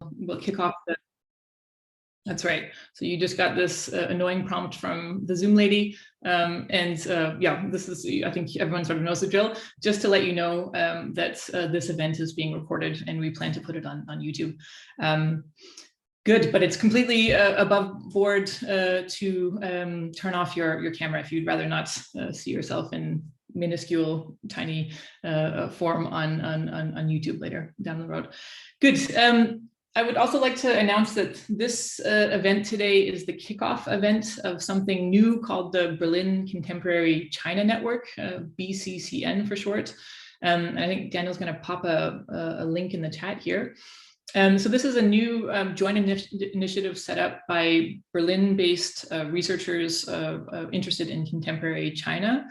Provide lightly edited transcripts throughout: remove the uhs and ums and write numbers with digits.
we'll kick off the. That's right. So you just got this annoying prompt from the Zoom lady. Yeah, this is, I think everyone sort of knows the drill. Just to let you know that this event is being recorded and we plan to put it on YouTube. Good, but it's completely above board to turn off your camera if you'd rather not see yourself in minuscule, tiny form on YouTube later down the road. Good. I would also like to announce that this event today is the kickoff event of something new called the Berlin Contemporary China Network, BCCN for short. I think Daniel's going to pop a link in the chat here. So this is a new joint initiative set up by Berlin-based researchers interested in contemporary China.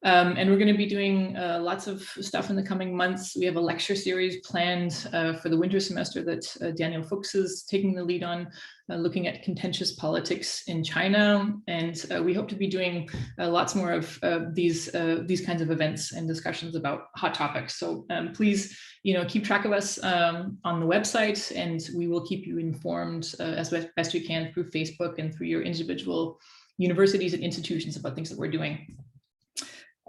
And we're going to be doing lots of stuff in the coming months. We have a lecture series planned for the winter semester that Daniel Fuchs is taking the lead on, looking at contentious politics in China. And we hope to be doing lots more of these kinds of events and discussions about hot topics. So please, keep track of us on the website, and we will keep you informed as best we can through Facebook and through your individual universities and institutions about things that we're doing.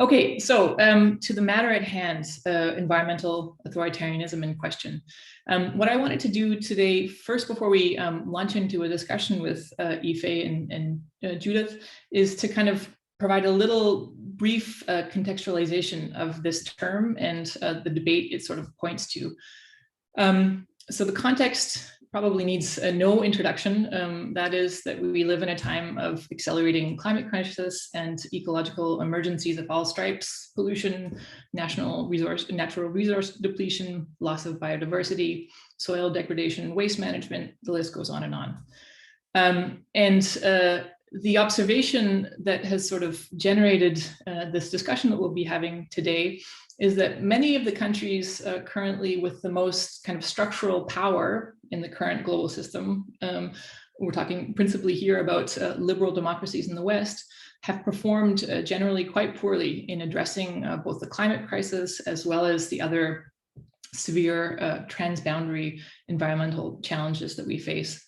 Okay, so to the matter at hand, environmental authoritarianism in question. What I wanted to do today, first before we launch into a discussion with Yifei and Judith, is to kind of provide a little brief contextualization of this term and the debate it sort of points to. So the context probably needs no introduction. That is that we live in a time of accelerating climate crisis and ecological emergencies of all stripes: pollution, natural resource depletion, loss of biodiversity, soil degradation, waste management, the list goes on and on. The observation that has sort of generated this discussion that we'll be having today is that many of the countries currently with the most kind of structural power in the current global system, we're talking principally here about liberal democracies in the West, have performed generally quite poorly in addressing both the climate crisis as well as the other severe transboundary environmental challenges that we face.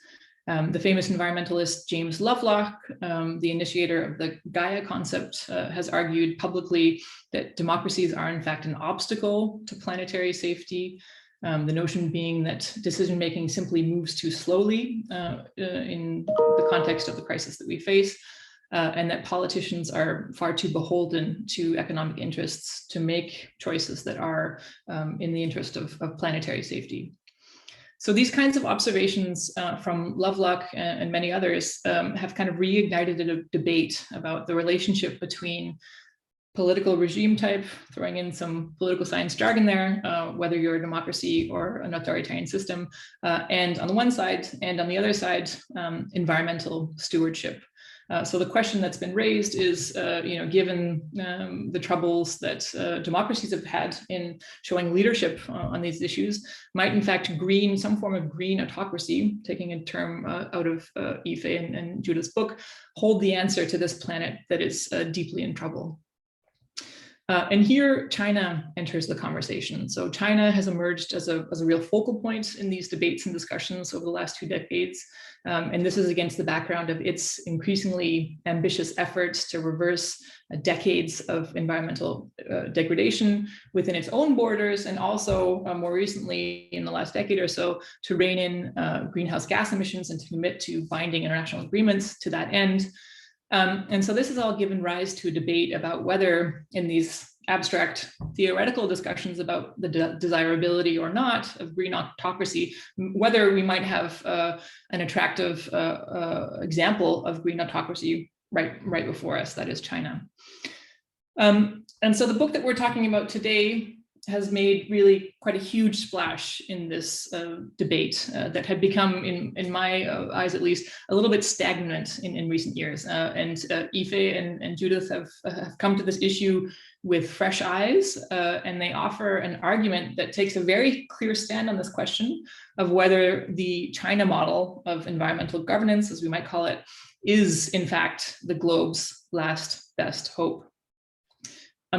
The famous environmentalist James Lovelock, the initiator of the Gaia concept, has argued publicly that democracies are in fact an obstacle to planetary safety. The notion being that decision-making simply moves too slowly in the context of the crisis that we face, and that politicians are far too beholden to economic interests to make choices that are in the interest of planetary safety. So these kinds of observations from Lovelock and many others have kind of reignited a debate about the relationship between political regime type, throwing in some political science jargon there, whether you're a democracy or an authoritarian system, and on the one side, and on the other side, environmental stewardship. So the question that's been raised is, given the troubles that democracies have had in showing leadership on these issues, might in fact some form of green autocracy, taking a term out of Yifei and Judith's book, hold the answer to this planet that is deeply in trouble. And here China enters the conversation. So China has emerged as a real focal point in these debates and discussions over the last 2 decades. And this is against the background of its increasingly ambitious efforts to reverse decades of environmental degradation within its own borders, and also more recently in the last decade or so to rein in greenhouse gas emissions and to commit to binding international agreements to that end. And so this has all given rise to a debate about whether in these abstract theoretical discussions about the desirability or not of green autocracy, whether we might have an attractive example of green autocracy right before us, that is China. And so the book that we're talking about today has made really quite a huge splash in this debate that had become, in my eyes at least, a little bit stagnant in recent years. And Yifei and Judith have come to this issue with fresh eyes, and they offer an argument that takes a very clear stand on this question of whether the China model of environmental governance, as we might call it, is in fact the globe's last best hope.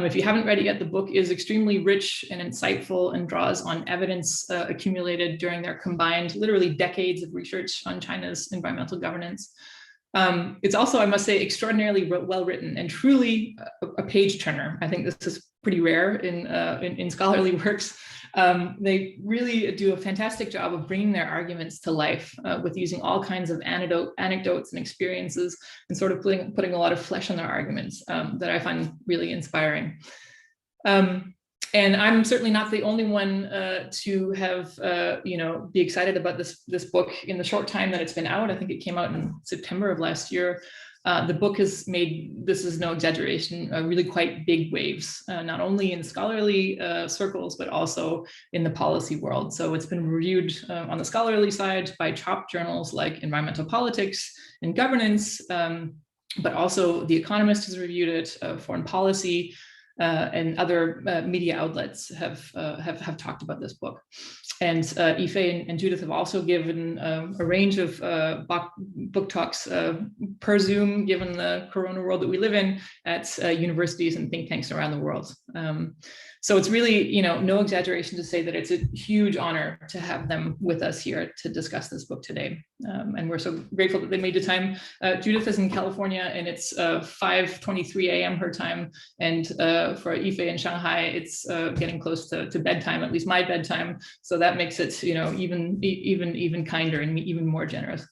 If you haven't read it yet, the book is extremely rich and insightful and draws on evidence accumulated during their combined, literally decades of research on China's environmental governance. It's also, I must say, extraordinarily well written and truly a page turner. I think this is pretty rare in scholarly works. They really do a fantastic job of bringing their arguments to life with using all kinds of anecdotes and experiences and sort of putting a lot of flesh on their arguments that I find really inspiring. And I'm certainly not the only one to have, be excited about this book in the short time that it's been out. I think it came out in September of last year. The book has made, this is no exaggeration, really quite big waves, not only in scholarly circles, but also in the policy world. So it's been reviewed on the scholarly side by top journals like Environmental Politics and Governance, but also The Economist has reviewed it, Foreign Policy, and other media outlets have talked about this book. And Yifei and Judith have also given a range of book talks per Zoom, given the Corona world that we live in, at universities and think tanks around the world. So it's really, no exaggeration to say that it's a huge honor to have them with us here to discuss this book today. And we're so grateful that they made the time. Judith is in California and it's 5:23 a.m. her time. And for Yifei in Shanghai, it's getting close to bedtime, at least my bedtime. So that makes it, even kinder and even more generous.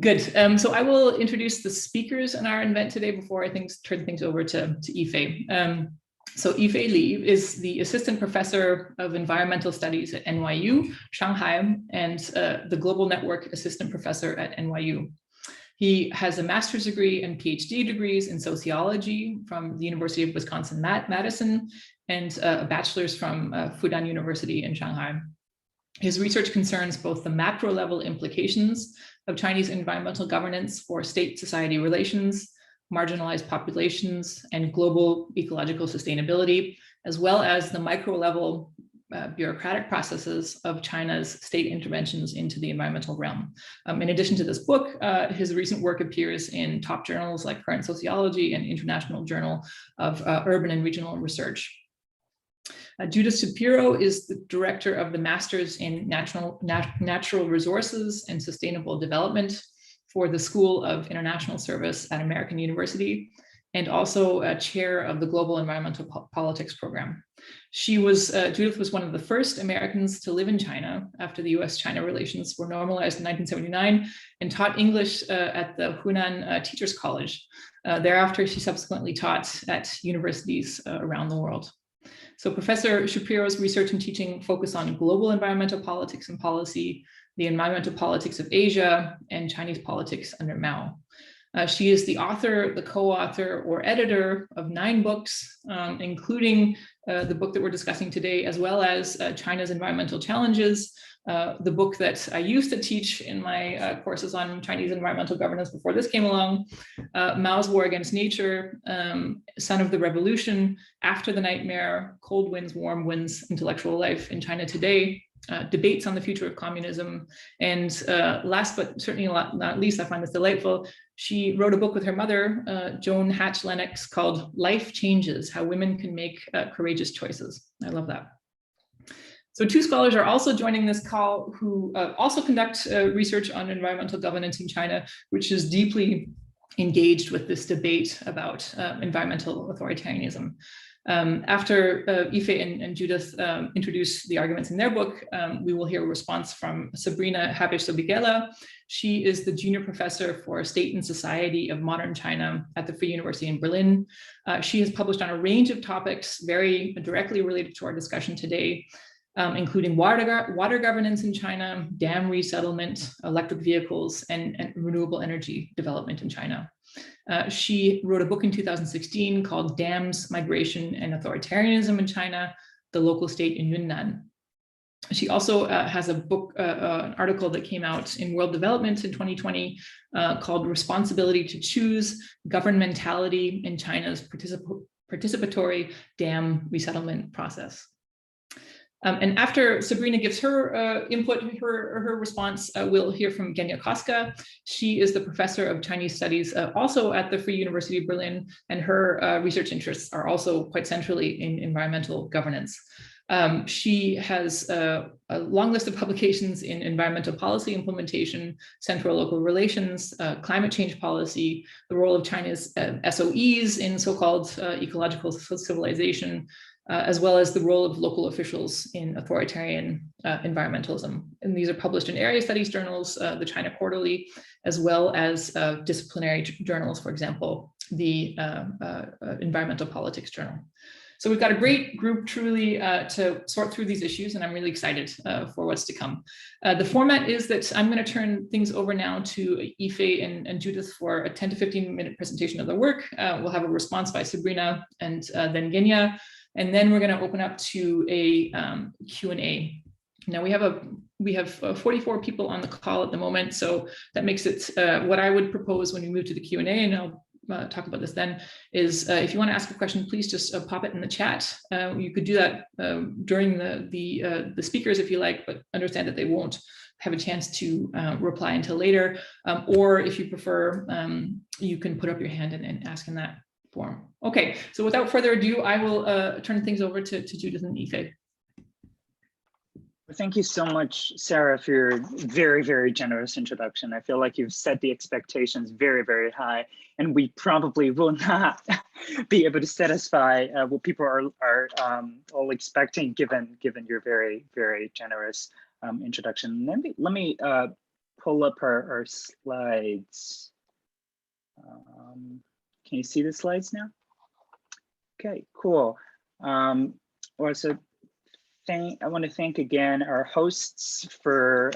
Good. So I will introduce the speakers in our event today before I turn things over to Yifei. So Yifei Li is the Assistant Professor of Environmental Studies at NYU, Shanghai, and the Global Network Assistant Professor at NYU. He has a master's degree and PhD degrees in sociology from the University of Wisconsin-Madison and a bachelor's from Fudan University in Shanghai. His research concerns both the macro level implications of Chinese environmental governance for state-society relations, marginalized populations, and global ecological sustainability, as well as the micro level bureaucratic processes of China's state interventions into the environmental realm. In addition to this book, his recent work appears in top journals like Current Sociology and International Journal of Urban and Regional Research. Judith Shapiro is the director of the Masters in Natural Resources and Sustainable Development for the School of International Service at American University, and also chair of the Global Environmental Politics Program. Judith was one of the first Americans to live in China after the US-China relations were normalized in 1979 and taught English at the Hunan Teachers College. Thereafter, she subsequently taught at universities around the world. So Professor Shapiro's research and teaching focus on global environmental politics and policy, the environmental politics of Asia, and Chinese politics under Mao. She is the author, the co-author, or editor of 9 books, including the book that we're discussing today, as well as China's Environmental Challenges, the book that I used to teach in my courses on Chinese environmental governance before this came along, Mao's War Against Nature, Son of the Revolution, After the Nightmare, Cold Winds, Warm Winds, Intellectual Life in China Today, Debates on the Future of Communism, and last but certainly not least, I find this delightful, she wrote a book with her mother, Joan Hatch Lennox, called Life Changes, How Women Can Make Courageous Choices. I love that. So 2 scholars are also joining this call who also conduct research on environmental governance in China, which is deeply engaged with this debate about environmental authoritarianism. After Yifei and Judith introduce the arguments in their book, we will hear a response from Sabrina Habich-Sobiegalla. She is the junior professor for State and Society of Modern China at the Freie University in Berlin. She has published on a range of topics very directly related to our discussion today, including water governance in China, dam resettlement, electric vehicles, and renewable energy development in China. She wrote a book in 2016 called Dams, Migration, and Authoritarianism in China, the Local State in Yunnan. She also has a book, an article that came out in World Development in 2020 called Responsibility to Choose, Governmentality in China's Participatory Dam Resettlement Process. And after Sabrina gives her input, her response, we'll hear from Genia Kostka. She is the professor of Chinese studies, also at the Free University of Berlin, and her research interests are also quite centrally in environmental governance. She has a long list of publications in environmental policy implementation, central local relations, climate change policy, the role of China's SOEs in so-called ecological civilization, as well as the role of local officials in authoritarian environmentalism. And these are published in area studies journals, the China Quarterly, as well as disciplinary journals, for example, the Environmental Politics Journal. So we've got a great group truly to sort through these issues, and I'm really excited for what's to come. The format is that I'm going to turn things over now to Yifei and Judith for a 10 to 15 minute presentation of their work. We'll have a response by Sabrina and then Genia, and then we're going to open up to a Q&A. Now we have 44 people on the call at the moment, so that makes it what I would propose when we move to the Q&A, and I'll talk about this then, is if you want to ask a question, please just pop it in the chat. You could do that during the speakers if you like, but understand that they won't have a chance to reply until later. Or if you prefer, you can put up your hand and ask in that form. Okay, so without further ado, I will turn things over to Judith and Yifei. Thank you so much, Sarah, for your very, very generous introduction. I feel like you've set the expectations very, very high, and we probably will not be able to satisfy what people are all expecting, given your very, very generous introduction. Let me pull up our slides. Can you see the slides now? Okay, cool. Also, I want to thank again our hosts for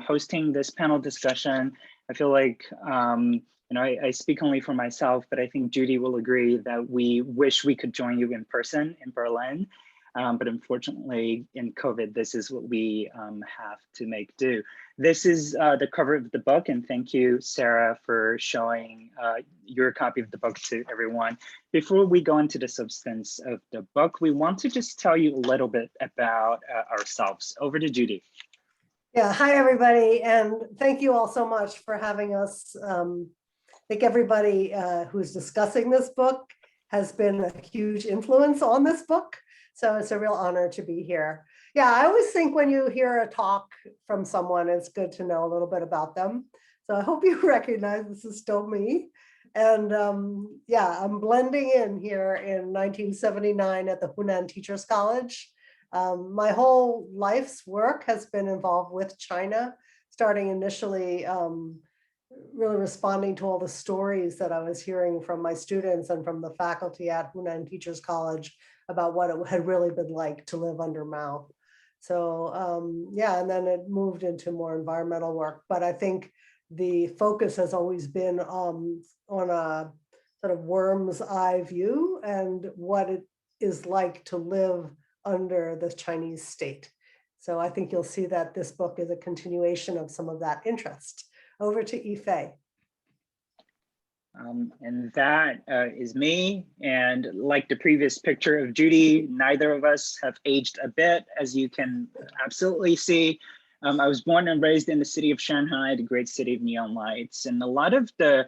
hosting this panel discussion. I feel like, I speak only for myself, but I think Judy will agree that we wish we could join you in person in Berlin. But unfortunately, in COVID, this is what we have to make do. This is the cover of the book, and thank you, Sarah, for showing your copy of the book to everyone. Before we go into the substance of the book, we want to just tell you a little bit about ourselves. Over to Judy. Yeah, hi, everybody, and thank you all so much for having us. I think everybody who's discussing this book has been a huge influence on this book. So it's a real honor to be here. Yeah, I always think when you hear a talk from someone, it's good to know a little bit about them. So I hope you recognize this is still me. And yeah, I'm blending in here in 1979 at the Hunan Teachers College. My whole life's work has been involved with China, starting initially really responding to all the stories that I was hearing from my students and from the faculty at Hunan Teachers College about what it had really been like to live under Mao. So yeah, and then it moved into more environmental work. But I think the focus has always been on a sort of worm's eye view and what it is like to live under the Chinese state. So I think you'll see that this book is a continuation of some of that interest. Over to Yifei. And that is me. And like the previous picture of Judy, neither of us have aged a bit, as you can absolutely see. I was born and raised in the city of Shanghai, the great city of neon lights. And a lot of the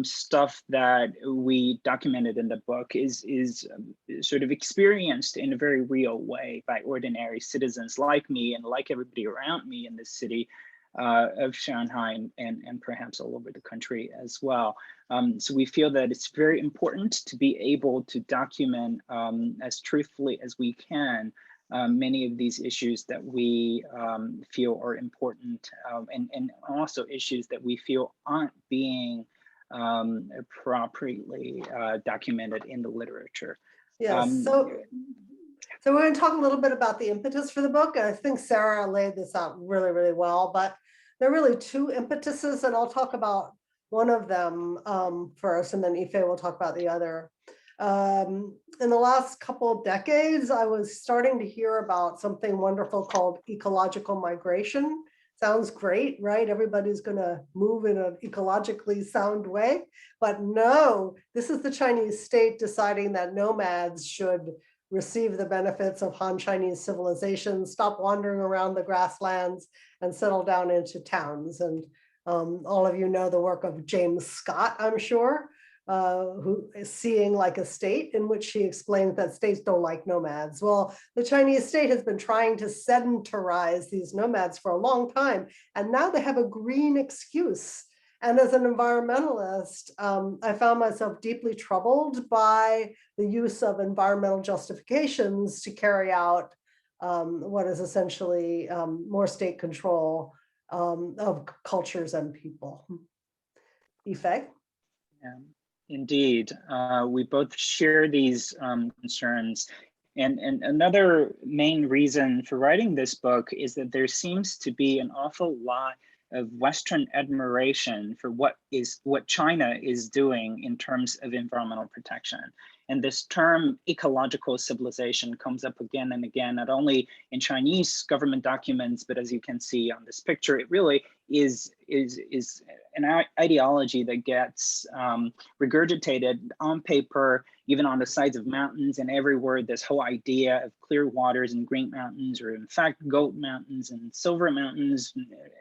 stuff that we documented in the book is sort of experienced in a very real way by ordinary citizens like me and like everybody around me in this city of Shanghai and perhaps all over the country as well. So we feel that it's very important to be able to document as truthfully as we can many of these issues that we feel are important and also issues that we feel aren't being appropriately documented in the literature. Yes, so we're going to talk a little bit about the impetus for the book. And I think Sarah laid this out really, really well, but there are really two impetuses, and I'll talk about one of them first, and then Yifei will talk about the other. In the last couple of decades, I was starting to hear about something wonderful called ecological migration. Sounds great, right? Everybody's going to move in an ecologically sound way, but no, this is the Chinese state deciding that nomads should receive the benefits of Han Chinese civilization, stop wandering around the grasslands, and settle down into towns. And all of you know the work of James Scott, I'm sure, who is Seeing Like a State, in which she explains that states don't like nomads. Well, the Chinese state has been trying to sedentarize these nomads for a long time, and now they have a green excuse. And as an environmentalist, I found myself deeply troubled by the use of environmental justifications to carry out what is essentially more state control of cultures and people. Yifei? Yeah, indeed, we both share these concerns. And another main reason for writing this book is that there seems to be an awful lot of Western admiration for what China is doing in terms of environmental protection. And this term ecological civilization comes up again and again, not only in Chinese government documents, but as you can see on this picture, it really is an ideology that gets regurgitated on paper, even on the sides of mountains and everywhere. This whole idea of clear waters and green mountains, or in fact, gold mountains and silver mountains,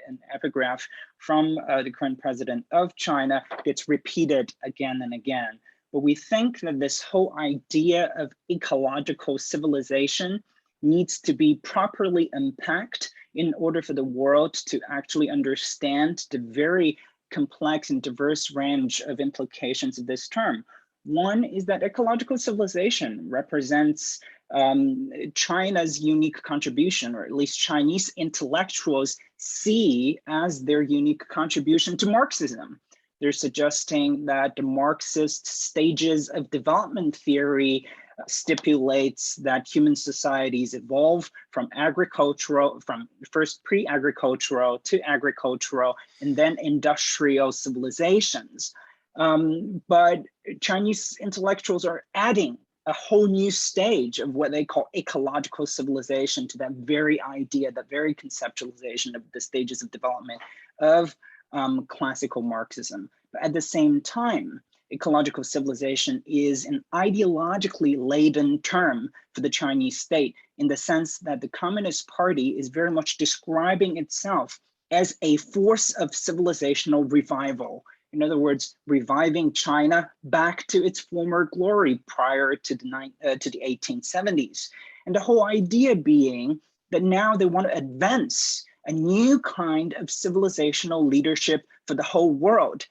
an epigraph from the current president of China gets repeated again and again. But we think that this whole idea of ecological civilization needs to be properly unpacked in order for the world to actually understand the very complex and diverse range of implications of this term. One is that ecological civilization represents China's unique contribution, or at least Chinese intellectuals see as their unique contribution to Marxism. They're suggesting that the Marxist stages of development theory stipulates that human societies evolve from first pre-agricultural to agricultural, and then industrial civilizations. But Chinese intellectuals are adding a whole new stage of what they call ecological civilization to that very idea, that very conceptualization of the stages of development of classical Marxism. But at the same time, ecological civilization is an ideologically laden term for the Chinese state, in the sense that the Communist Party is very much describing itself as a force of civilizational revival. In other words, reviving China back to its former glory prior to the 1870s. And the whole idea being that now they want to advance a new kind of civilizational leadership for the whole world.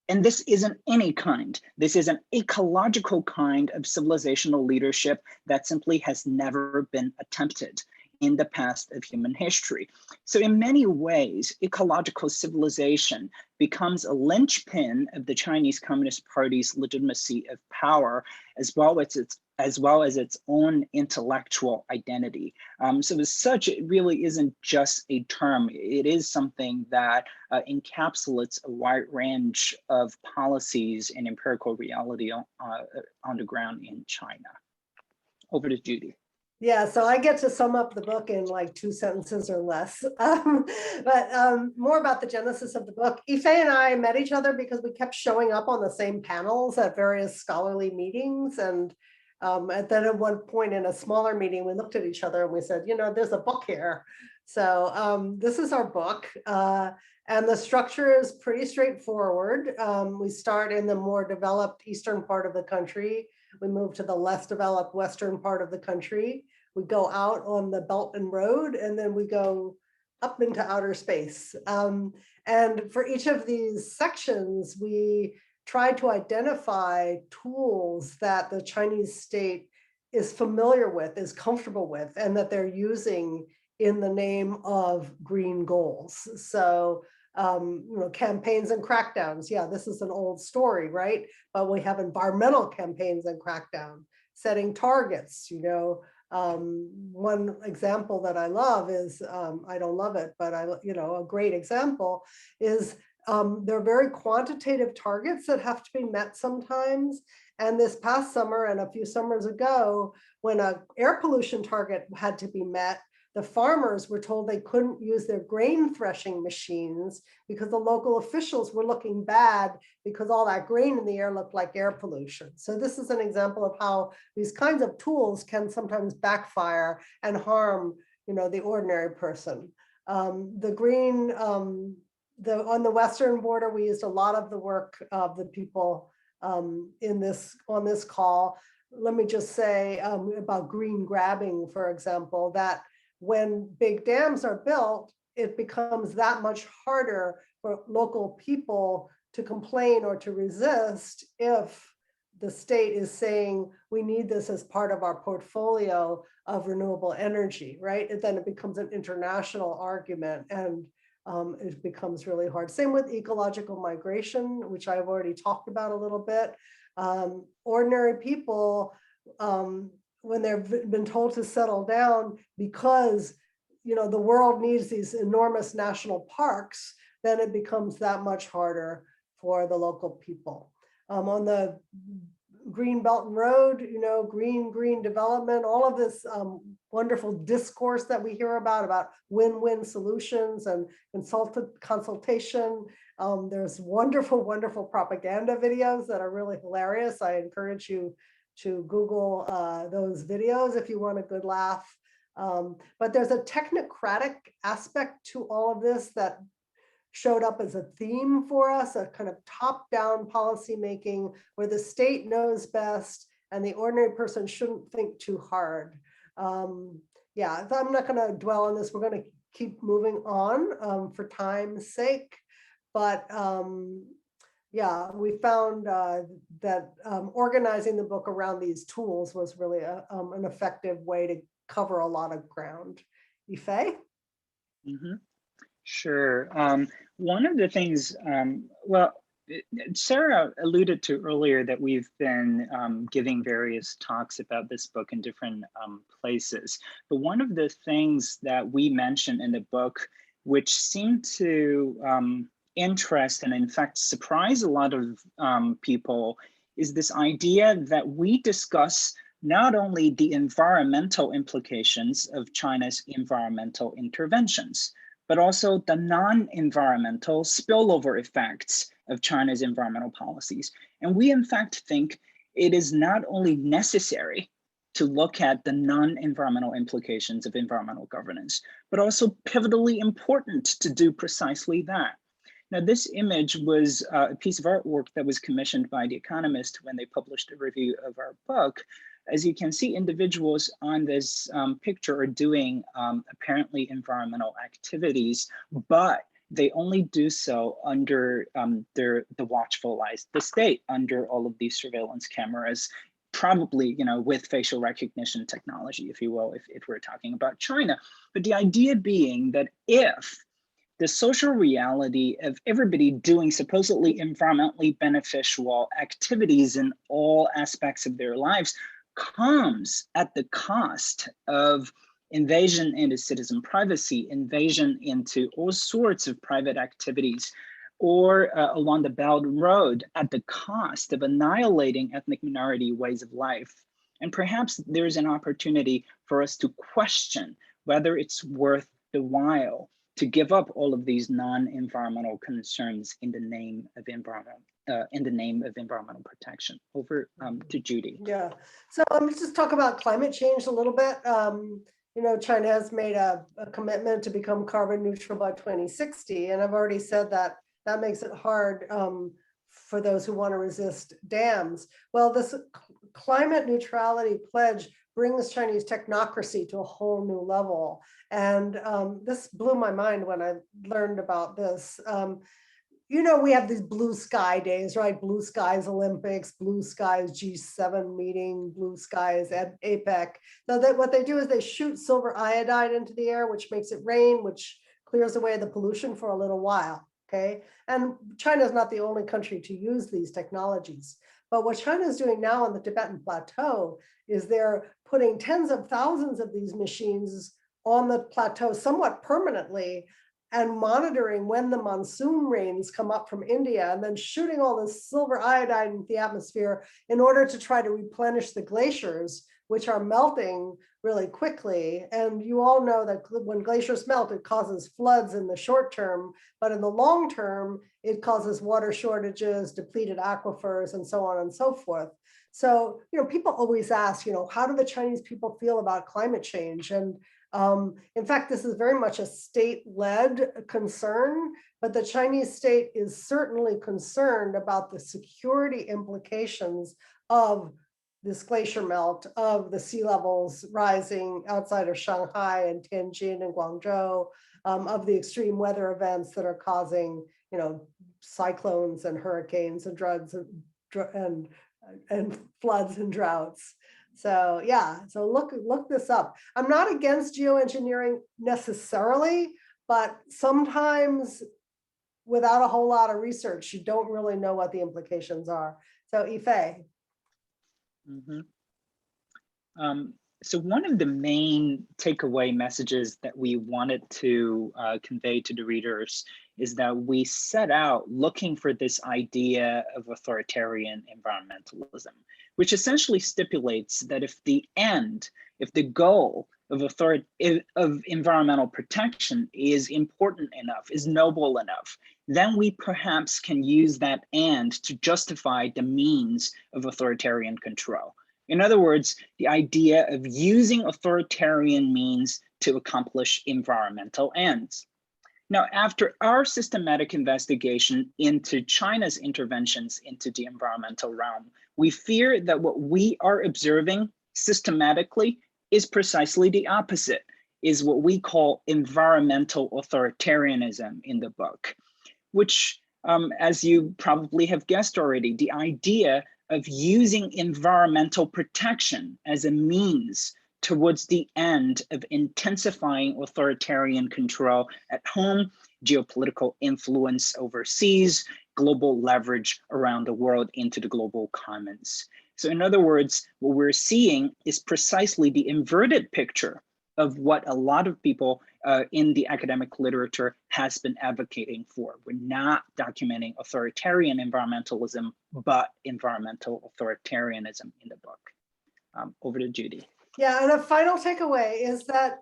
And this isn't any kind. This is an ecological kind of civilizational leadership that simply has never been attempted in the past of human history. So in many ways, ecological civilization becomes a linchpin of the Chinese Communist Party's legitimacy of power, as well as its own intellectual identity. So as such, it really isn't just a term. It is something that encapsulates a wide range of policies and empirical reality on the ground in China. Over to Judy. Yeah, so I get to sum up the book in like 2 sentences or less. More about the genesis of the book. Yifei and I met each other because we kept showing up on the same panels at various scholarly meetings. And then at one point in a smaller meeting, we looked at each other and we said, you know, there's a book here. So this is our book. And the structure is pretty straightforward. We start in the more developed eastern part of the country. We move to the less developed western part of the country. We go out on the Belt and Road, and then we go up into outer space. And for each of these sections, we try to identify tools that the Chinese state is familiar with, is comfortable with, and that they're using in the name of green goals. So you know, campaigns and crackdowns. Yeah, this is an old story, right? But we have environmental campaigns and crackdown, setting targets. You know, one example that I love is, I don't love it, but a great example is there are very quantitative targets that have to be met sometimes. And this past summer and a few summers ago, when an air pollution target had to be met, the farmers were told they couldn't use their grain threshing machines because the local officials were looking bad because all that grain in the air looked like air pollution. So this is an example of how these kinds of tools can sometimes backfire and harm, the ordinary person. The green, on the Western border, we used a lot of the work of the people on this call. Let me just say about green grabbing, for example, that when big dams are built, it becomes that much harder for local people to complain or to resist if the state is saying we need this as part of our portfolio of renewable energy, right? And then it becomes an international argument, and it becomes really hard. Same with ecological migration, which I've already talked about a little bit. Ordinary people, when they've been told to settle down because the world needs these enormous national parks, then it becomes that much harder for the local people. On the Green Belt and Road, green development, all of this wonderful discourse that we hear about win-win solutions and consultation. There's wonderful propaganda videos that are really hilarious. I encourage you to Google those videos if you want a good laugh. But there's a technocratic aspect to all of this that showed up as a theme for us, a kind of top-down policy making where the state knows best and the ordinary person shouldn't think too hard. Yeah, I'm not going to dwell on this. We're going to keep moving on for time's sake. But yeah, we found that organizing the book around these tools was really an effective way to cover a lot of ground. Yifei? Mm-hmm. Sure. One of the things, Sarah alluded to earlier that we've been giving various talks about this book in different places. But one of the things that we mentioned in the book, which seemed to interest and in fact surprise a lot of people, is this idea that we discuss not only the environmental implications of China's environmental interventions, but also the non-environmental spillover effects of China's environmental policies. And we in fact think it is not only necessary to look at the non-environmental implications of environmental governance, but also pivotally important to do precisely that. Now, this image was a piece of artwork that was commissioned by The Economist when they published a review of our book. As you can see, individuals on this picture are doing apparently environmental activities, but they only do so under the watchful eyes of the state, under all of these surveillance cameras, probably with facial recognition technology, if you will, if we're talking about China. But the idea being that if the social reality of everybody doing supposedly environmentally beneficial activities in all aspects of their lives comes at the cost of invasion into citizen privacy, invasion into all sorts of private activities, or along the Belt and Road at the cost of annihilating ethnic minority ways of life. And perhaps there's an opportunity for us to question whether it's worth the while to give up all of these non-environmental concerns in the name of environmental protection. Over to Judy. Yeah, so let's just talk about climate change a little bit. China has made a commitment to become carbon neutral by 2060, and I've already said that makes it hard for those who want to resist dams. Well, this climate neutrality pledge brings Chinese technocracy to a whole new level. And this blew my mind when I learned about this. We have these blue sky days, right? Blue skies Olympics, blue skies G7 meeting, blue skies at APEC. So what they do is they shoot silver iodide into the air, which makes it rain, which clears away the pollution for a little while, okay? And China is not the only country to use these technologies. But what China is doing now on the Tibetan Plateau is they're putting tens of thousands of these machines on the plateau somewhat permanently and monitoring when the monsoon rains come up from India and then shooting all this silver iodide into the atmosphere in order to try to replenish the glaciers which are melting really quickly. And you all know that when glaciers melt, it causes floods in the short term, but in the long term, it causes water shortages, depleted aquifers, and so on and so forth. So, people always ask, how do the Chinese people feel about climate change? And in fact, this is very much a state-led concern, but the Chinese state is certainly concerned about the security implications of this glacier melt, of the sea levels rising outside of Shanghai and Tianjin and Guangzhou, of the extreme weather events that are causing, cyclones and hurricanes and and floods and droughts. So yeah, so look this up. I'm not against geoengineering necessarily, but sometimes without a whole lot of research, you don't really know what the implications are. So Yifei. So one of the main takeaway messages that we wanted to convey to the readers is that we set out looking for this idea of authoritarian environmentalism, which essentially stipulates that if the goal of environmental protection is important enough, is noble enough, then we perhaps can use that "and" to justify the means of authoritarian control. In other words, the idea of using authoritarian means to accomplish environmental ends. Now, after our systematic investigation into China's interventions into the environmental realm, we fear that what we are observing systematically is precisely the opposite, is what we call environmental authoritarianism in the book, which, as you probably have guessed already, the idea of using environmental protection as a means towards the end of intensifying authoritarian control at home, geopolitical influence overseas, global leverage around the world into the global commons. So in other words, what we're seeing is precisely the inverted picture of what a lot of people in the academic literature has been advocating for. We're not documenting authoritarian environmentalism, but environmental authoritarianism in the book. Over to Judy. Yeah, and a final takeaway is that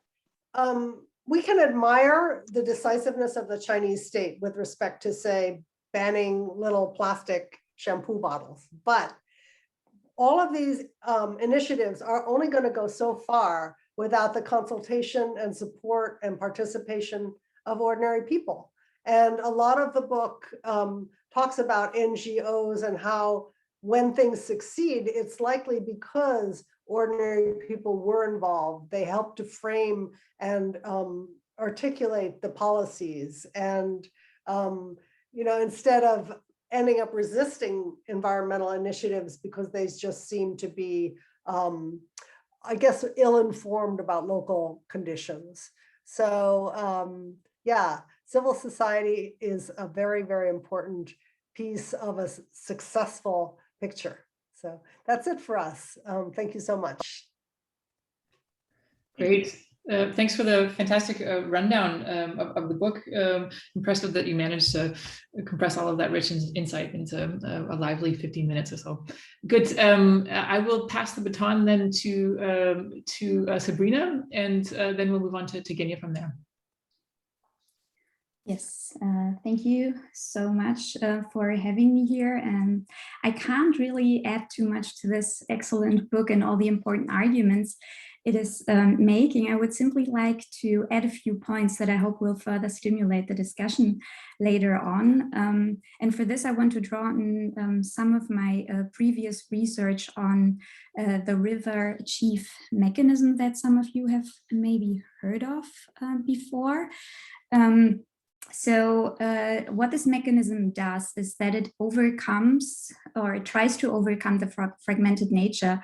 we can admire the decisiveness of the Chinese state with respect to, say, banning little plastic shampoo bottles. But all of these initiatives are only going to go so far without the consultation and support and participation of ordinary people. And a lot of the book talks about NGOs and how when things succeed, it's likely because ordinary people were involved. They helped to frame and articulate the policies. And, instead of ending up resisting environmental initiatives because they just seem to be, I guess, ill-informed about local conditions. So yeah, civil society is a very, very important piece of a successful picture. So that's it for us. Thank you so much. Great. Thanks for the fantastic rundown of the book. Impressive that you managed to compress all of that rich insight into a lively 15 minutes or so. Good. I will pass the baton then to Sabrina, and then we'll move on to Genia from there. Yes, thank you so much for having me here. And I can't really add too much to this excellent book and all the important arguments it is making. I would simply like to add a few points that I hope will further stimulate the discussion later on. And for this, I want to draw on some of my previous research on the river chief mechanism that some of you have maybe heard of before. So what this mechanism does is that it overcomes, or it tries to overcome, the fragmented nature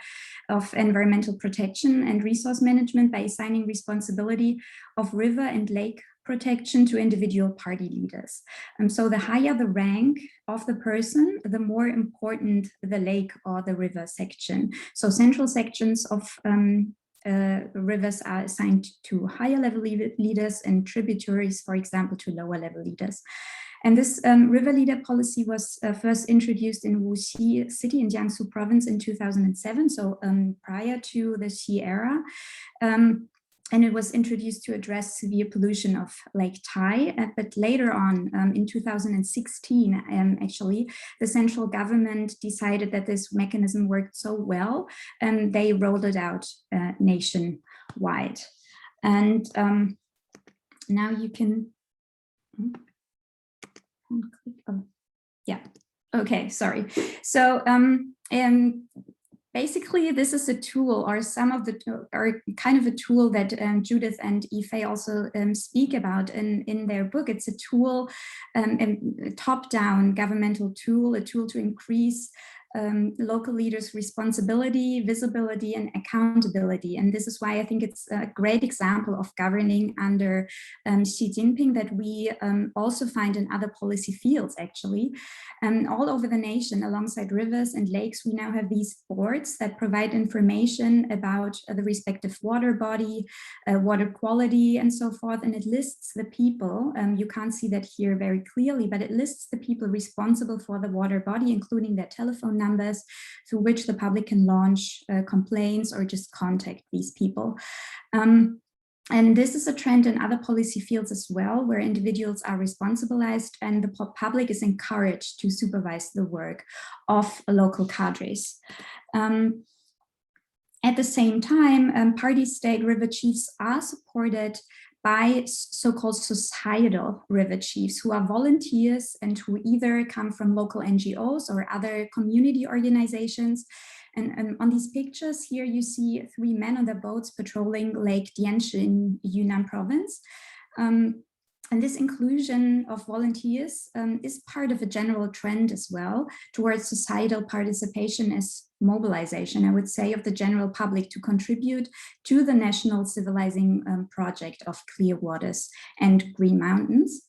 of environmental protection and resource management by assigning responsibility of river and lake protection to individual party leaders. So the higher the rank of the person, the more important the lake or the river section. So central sections of rivers are assigned to higher level leaders and tributaries, for example, to lower level leaders. And this river leader policy was first introduced in Wuxi city in Jiangsu province in 2007, so prior to the Xi era. And it was introduced to address severe pollution of Lake Tai. But later on, in 2016, actually, the central government decided that this mechanism worked so well, and they rolled it out nationwide. And now you can, oh, yeah, okay, sorry. So, basically, this is a tool, or kind of a tool that Judith and Yifei also speak about in their book. It's a tool, a top-down governmental tool, a tool to increase local leaders' responsibility, visibility, and accountability. And this is why I think it's a great example of governing under Xi Jinping that we also find in other policy fields, actually. All over the nation, alongside rivers and lakes, we now have these boards that provide information about the respective water body, water quality, and so forth. And it lists the people, you can't see that here very clearly, but it lists the people responsible for the water body, including their telephone numbers through which the public can launch complaints or just contact these people. And this is a trend in other policy fields as well, where individuals are responsibilized and the public is encouraged to supervise the work of local cadres. At the same time, party state river chiefs are supported by so-called societal river chiefs, who are volunteers and who either come from local NGOs or other community organizations. And on these pictures here, you see 3 men on their boats patrolling Lake Dianshi in Yunnan province. And this inclusion of volunteers is part of a general trend as well towards societal participation as mobilization, I would say, of the general public to contribute to the national civilizing project of clear waters and green mountains.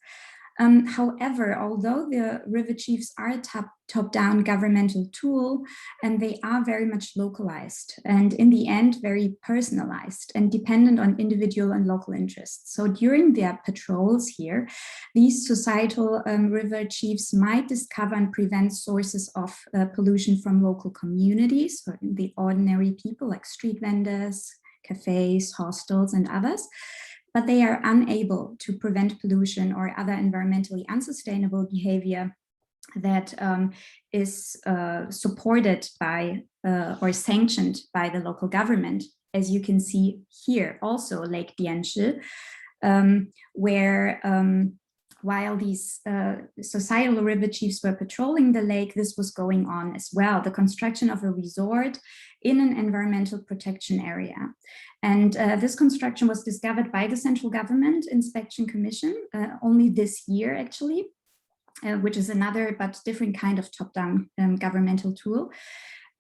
However, although the river chiefs are a top-down governmental tool, and they are very much localized and in the end very personalized and dependent on individual and local interests. So during their patrols here, these societal river chiefs might discover and prevent sources of pollution from local communities, or the ordinary people like street vendors, cafes, hostels, and others. But they are unable to prevent pollution or other environmentally unsustainable behavior that is supported by or sanctioned by the local government. As you can see here, also Lake Dianshi, where while these societal river chiefs were patrolling the lake, this was going on as well, the construction of a resort in an environmental protection area. And this construction was discovered by the Central Government Inspection Commission only this year, actually, which is another but different kind of top-down governmental tool.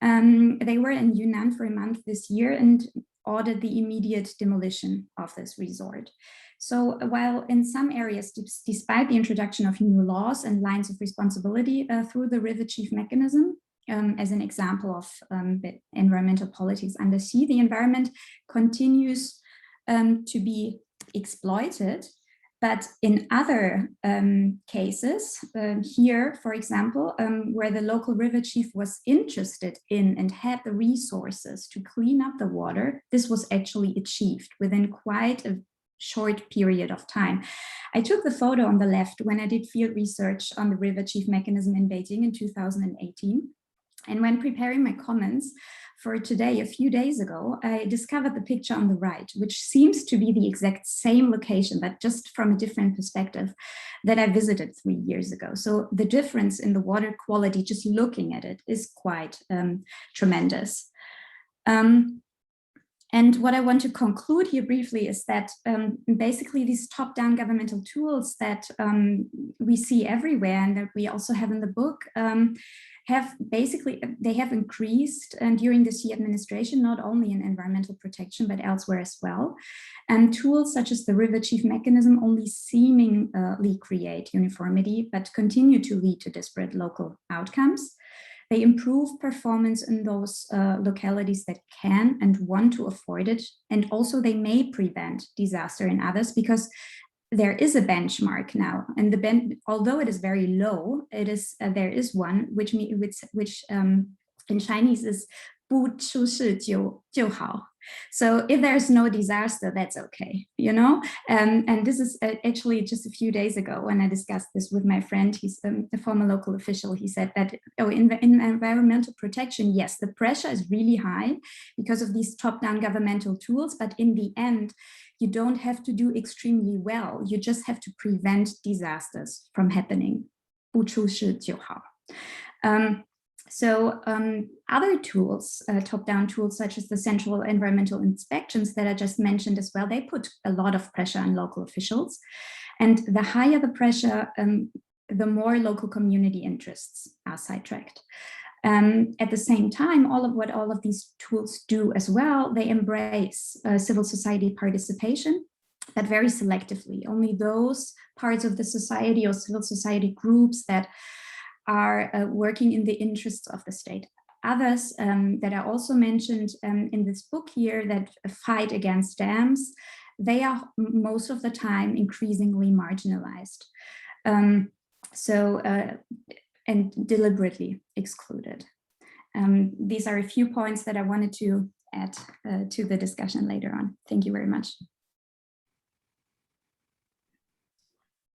They were in Yunnan for a month this year and ordered the immediate demolition of this resort. So while in some areas, despite the introduction of new laws and lines of responsibility through the river chief mechanism, as an example of environmental politics under Xi, the environment continues to be exploited. But in other cases, here, for example, where the local river chief was interested in and had the resources to clean up the water, this was actually achieved within quite a short period of time. I took the photo on the left when I did field research on the river chief mechanism in Beijing in 2018. And when preparing my comments for today, a few days ago, I discovered the picture on the right, which seems to be the exact same location, but just from a different perspective, that I visited 3 years ago. So the difference in the water quality, just looking at it, is quite tremendous. And what I want to conclude here briefly is that basically these top-down governmental tools that we see everywhere and that we also have in the book they have increased during the Xi administration, not only in environmental protection, but elsewhere as well. And tools such as the river chief mechanism only seemingly create uniformity, but continue to lead to disparate local outcomes. They improve performance in those localities that can and want to afford it. And also they may prevent disaster in others because there is a benchmark now, and although it is very low, it is there is one which in Chinese is 不出事就好. So if there's no disaster, that's okay, you know? And this is actually just a few days ago when I discussed this with my friend. He's a former local official. He said that, oh, in environmental protection, yes, the pressure is really high because of these top-down governmental tools, but in the end, you don't have to do extremely well. You just have to prevent disasters from happening. 不出事就好. So other tools, top-down tools, such as the central environmental inspections that I just mentioned as well, they put a lot of pressure on local officials. And the higher the pressure, the more local community interests are sidetracked. At the same time, all of these tools do as well, they embrace civil society participation, but very selectively. Only those parts of the society or civil society groups that are working in the interests of the state. Others that are also mentioned in this book here that fight against dams, they are most of the time increasingly marginalized. And deliberately excluded. These are a few points that I wanted to add to the discussion later on. Thank you very much.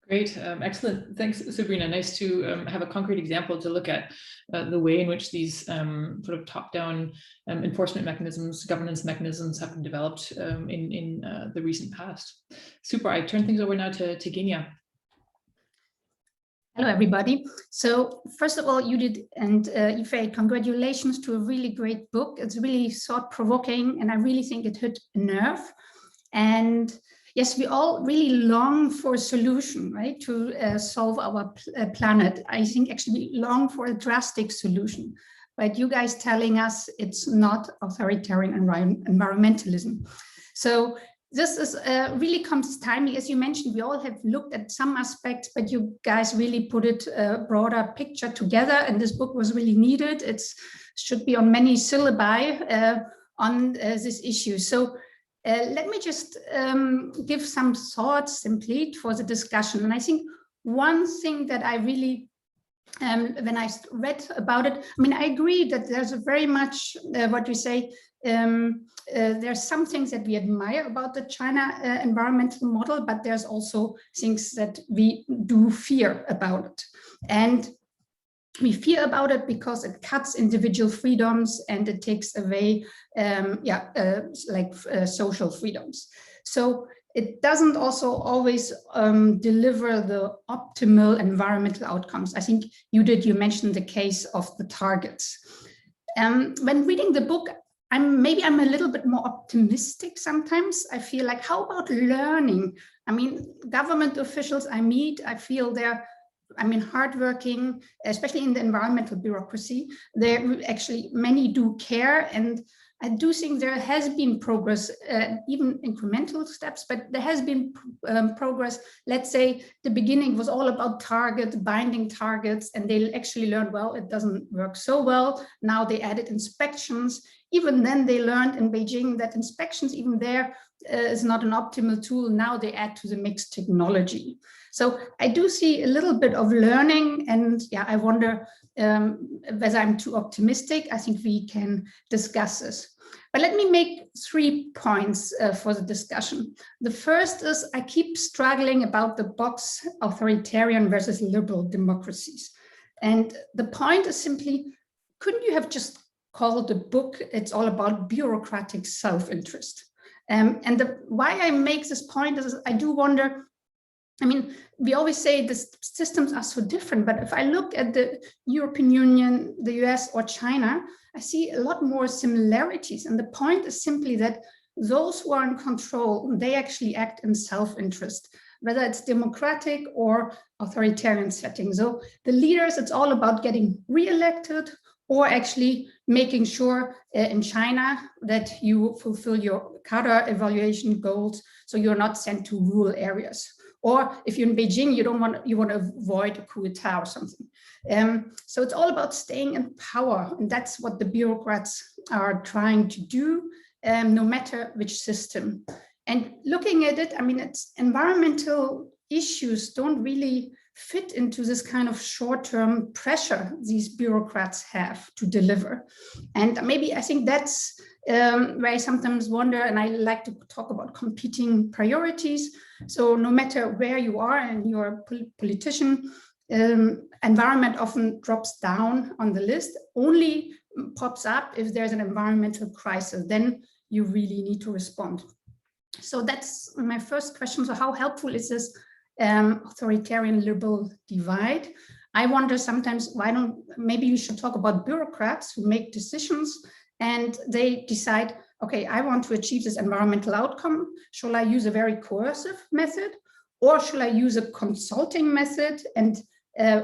Great, excellent. Thanks, Sabrina. Nice to have a concrete example to look at the way in which these sort of top-down enforcement mechanisms, governance mechanisms have been developed in the recent past. Super, I turn things over now to Genia. Hello, everybody. So first of all, Judith and Yifei, congratulations to a really great book. It's really thought-provoking, and I really think it hit a nerve. And yes, we all really long for a solution, right, to solve our planet. I think actually we long for a drastic solution, but you guys telling us it's not authoritarian environmentalism. So this is really comes timely. As you mentioned, we all have looked at some aspects, but you guys really put it a broader picture together, and this book was really needed. It should be on many syllabi on this issue. So let me just give some thoughts simply for the discussion. And I think one thing that I really, when I read about it, I mean, I agree that there's a very much what we say, there's some things that we admire about the China environmental model, but there's also things that we do fear about it. And we fear about it because it cuts individual freedoms and it takes away social freedoms. So it doesn't also always deliver the optimal environmental outcomes. I think you mentioned the case of the targets. When reading the book, maybe I'm a little bit more optimistic sometimes. I feel like, how about learning? I mean, government officials I meet, I feel they're hardworking, especially in the environmental bureaucracy. Actually, many do care, and I do think there has been progress, even incremental steps, but there has been progress. Let's say the beginning was all about binding targets, and they actually learned, well, it doesn't work so well. Now they added inspections. Even then they learned in Beijing that inspections, even there, is not an optimal tool. Now they add to the mixed technology. So I do see a little bit of learning, and yeah, I wonder whether I'm too optimistic. I think we can discuss this. But let me make 3 points for the discussion. The first is I keep struggling about the box authoritarian versus liberal democracies. And the point is simply, couldn't you have just called the book, it's all about bureaucratic self-interest? Why I make this point is I do wonder, I mean, we always say the systems are so different, but if I look at the European Union, the US or China, I see a lot more similarities. And the point is simply that those who are in control, they actually act in self-interest, whether it's democratic or authoritarian settings. So the leaders, it's all about getting re-elected or actually making sure in China that you fulfill your cadre evaluation goals, so you're not sent to rural areas. Or if you're in Beijing, you want to avoid a coup d'etat or something. So it's all about staying in power, and that's what the bureaucrats are trying to do, no matter which system. And looking at it, I mean, it's environmental issues don't really fit into this kind of short-term pressure these bureaucrats have to deliver. And maybe I think that's where I sometimes wonder, and I like to talk about competing priorities. So no matter where you are and you're a politician, environment often drops down on the list, only pops up if there's an environmental crisis, then you really need to respond. So that's my first question. So how helpful is this authoritarian liberal divide? I wonder sometimes, maybe you should talk about bureaucrats who make decisions and they decide, okay, I want to achieve this environmental outcome. Shall I use a very coercive method, or shall I use a consulting method and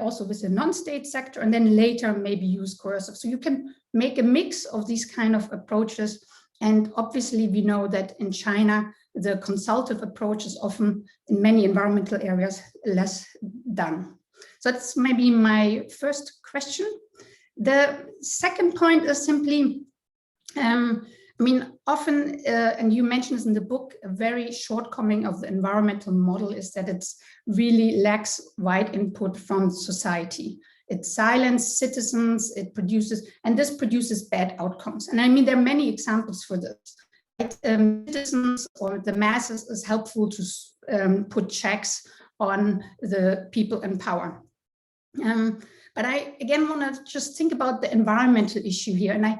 also with the non-state sector, and then later maybe use coercive? So you can make a mix of these kind of approaches. And obviously we know that in China, the consultative approach is often in many environmental areas less done. So that's maybe my first question. The second point is simply, I mean, often, and you mentioned this in the book, a very shortcoming of the environmental model is that it really lacks wide input from society. It silences citizens, it produces, and this produces bad outcomes. And I mean, there are many examples for this. Citizens or the masses is helpful to put checks on the people in power. But I, again, want to just think about the environmental issue here. And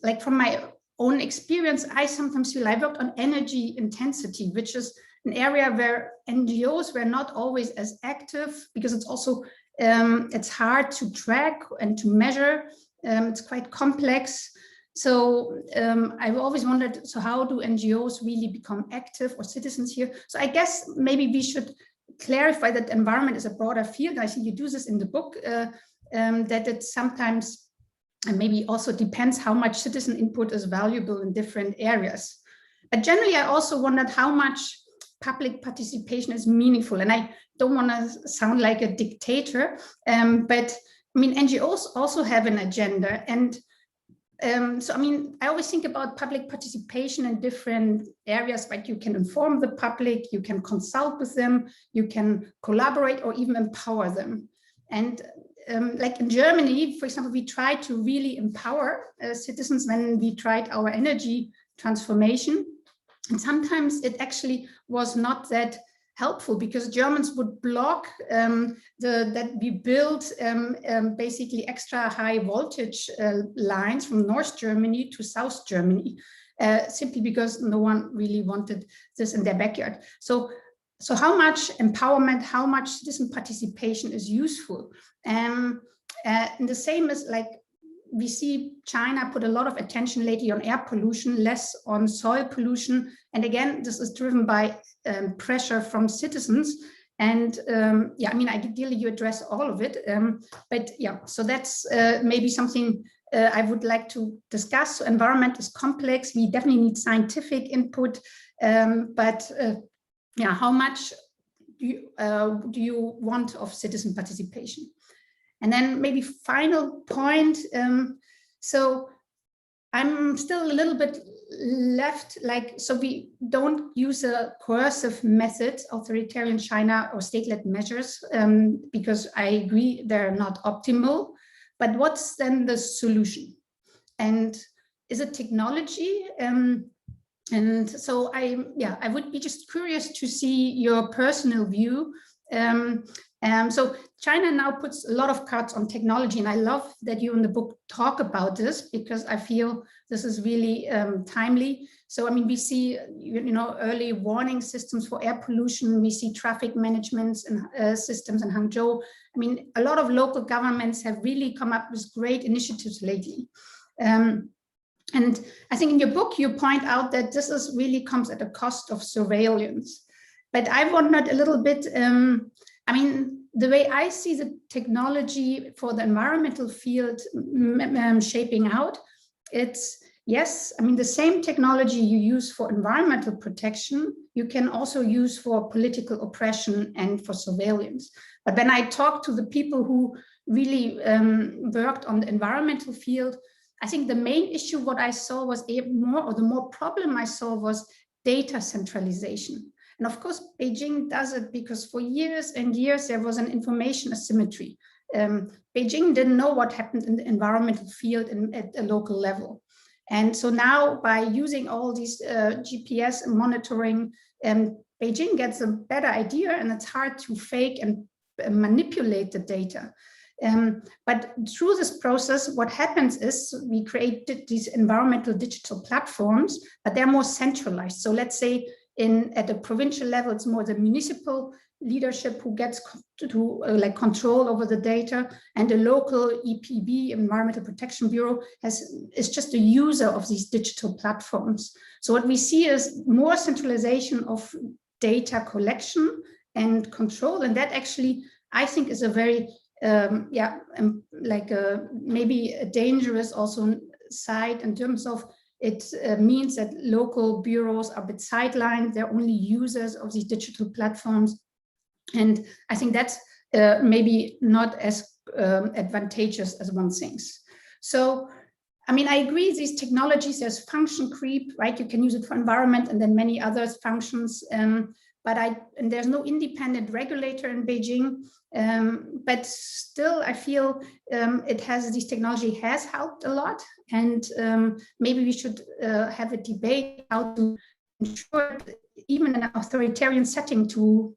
like from my own experience, I sometimes feel I worked on energy intensity, which is an area where NGOs were not always as active because it's also it's hard to track and to measure. It's quite complex. So I've always wondered, so how do NGOs really become active, or citizens here? So I guess maybe we should clarify that environment is a broader field. I think you do this in the book, that it sometimes and maybe also depends how much citizen input is valuable in different areas. But generally, I also wondered how much public participation is meaningful. And I don't want to sound like a dictator, but I mean, NGOs also have an agenda. And so, I mean, I always think about public participation in different areas, like you can inform the public, you can consult with them, you can collaborate or even empower them. And like in Germany, for example, we tried to really empower citizens when we tried our energy transformation. And sometimes it actually was not that helpful because Germans would block that we built basically extra high voltage lines from North Germany to South Germany, simply because no one really wanted this in their backyard. So how much empowerment, how much citizen participation is useful? And the same is like, we see China put a lot of attention lately on air pollution, less on soil pollution. And again, this is driven by pressure from citizens. And yeah, I mean, ideally you address all of it. But yeah, so that's maybe something I would like to discuss. So environment is complex. We definitely need scientific input. But yeah, how much do you want of citizen participation? And then maybe final point. So I'm still a little bit left, like, so we don't use a coercive method, authoritarian China or state-led measures, because I agree they're not optimal. But what's then the solution? And is it technology? And so I would be just curious to see your personal view. So China now puts a lot of cards on technology, and I love that you in the book talk about this because I feel this is really timely. So I mean, we see early warning systems for air pollution. We see traffic management and systems in Hangzhou. I mean, a lot of local governments have really come up with great initiatives lately. And I think in your book you point out that this is really comes at a cost of surveillance. But I wondered a little bit. I mean, the way I see the technology for the environmental field shaping out, it's, yes, I mean, the same technology you use for environmental protection, you can also use for political oppression and for surveillance. But when I talk to the people who really worked on the environmental field, I think the main issue what I saw was the more problem I saw was data centralization. And of course, Beijing does it because for years and years, there was an information asymmetry. Beijing didn't know what happened in the environmental field at a local level. And so now by using all these GPS monitoring, Beijing gets a better idea, and it's hard to fake and manipulate the data. But through this process, what happens is we created these environmental digital platforms, but they're more centralized. So let's say at the provincial level, it's more the municipal leadership who gets to like control over the data, and the local EPB, Environmental Protection Bureau, is just a user of these digital platforms. So what we see is more centralization of data collection and control, and that actually, I think, is a very maybe a dangerous also side in terms of it means that local bureaus are a bit sidelined. They're only users of these digital platforms. And I think that's maybe not as advantageous as one thinks. So, I mean, I agree, these technologies, there's function creep, right? You can use it for environment and then many other functions. But there's no independent regulator in Beijing. But still, I feel this technology has helped a lot. And maybe we should have a debate how to ensure, even in an authoritarian setting, to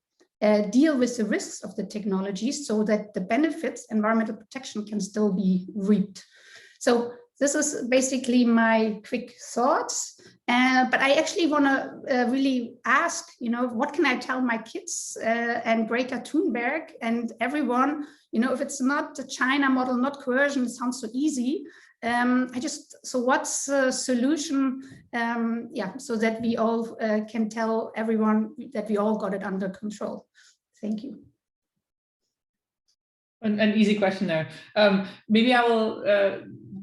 deal with the risks of the technologies so that the benefits, environmental protection, can still be reaped. So this is basically my quick thoughts. But I actually want to really ask, what can I tell my kids and Greta Thunberg and everyone, if it's not the China model, not coercion, it sounds so easy. So what's the solution? So that we all can tell everyone that we all got it under control. Thank you. An easy question there. Maybe I will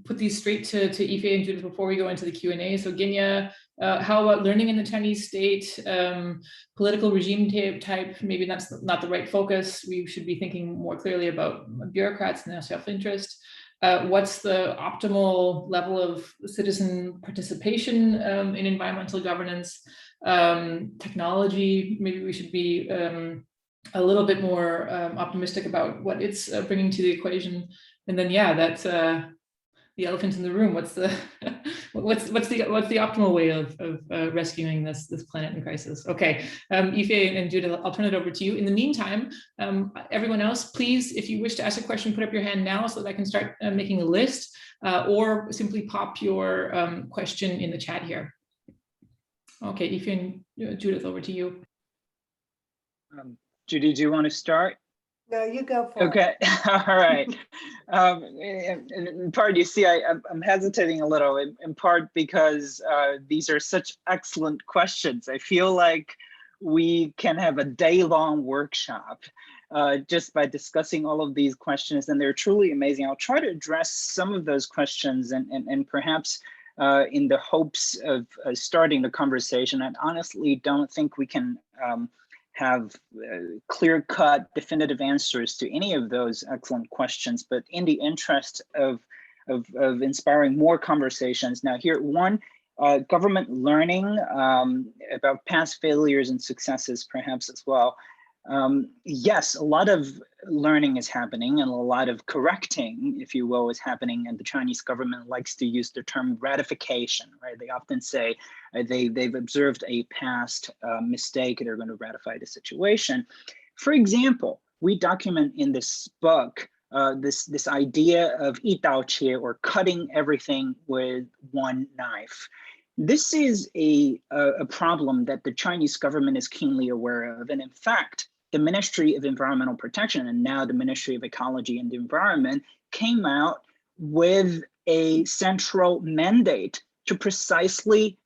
put these straight to Yifei and Judith before we go into the Q&A. So Genia, how about learning in the Chinese state, political regime type? Maybe that's not the right focus. We should be thinking more clearly about bureaucrats and their self-interest. What's the optimal level of citizen participation in environmental governance? Technology, maybe we should be a little bit more optimistic about what it's bringing to the equation. And then, that's the elephant in the room. What's the optimal way of rescuing this planet in crisis? Okay, Yifei and Judith, I'll turn it over to you. In the meantime, everyone else, please, if you wish to ask a question, put up your hand now so that I can start making a list, or simply pop your question in the chat here. Okay, Yifei and Judith, over to you. Judy, do you want to start? No, you go for it. Okay, all right. In part, you see, I'm hesitating a little, in part because these are such excellent questions. I feel like we can have a day-long workshop just by discussing all of these questions, and they're truly amazing. I'll try to address some of those questions and perhaps in the hopes of starting the conversation. I honestly don't think we can have clear-cut, definitive answers to any of those excellent questions, but in the interest of inspiring more conversations. Now here, one, government learning about past failures and successes perhaps as well. Yes, a lot of learning is happening and a lot of correcting, if you will, is happening, and the Chinese government likes to use the term ratification, right? They often say they've observed a past mistake, they're going to ratify the situation. For example, we document in this book this idea of 一刀切, or cutting everything with one knife. This is a problem that the Chinese government is keenly aware of, and in fact, the Ministry of Environmental Protection, and now the Ministry of Ecology and the Environment, came out with a central mandate to precisely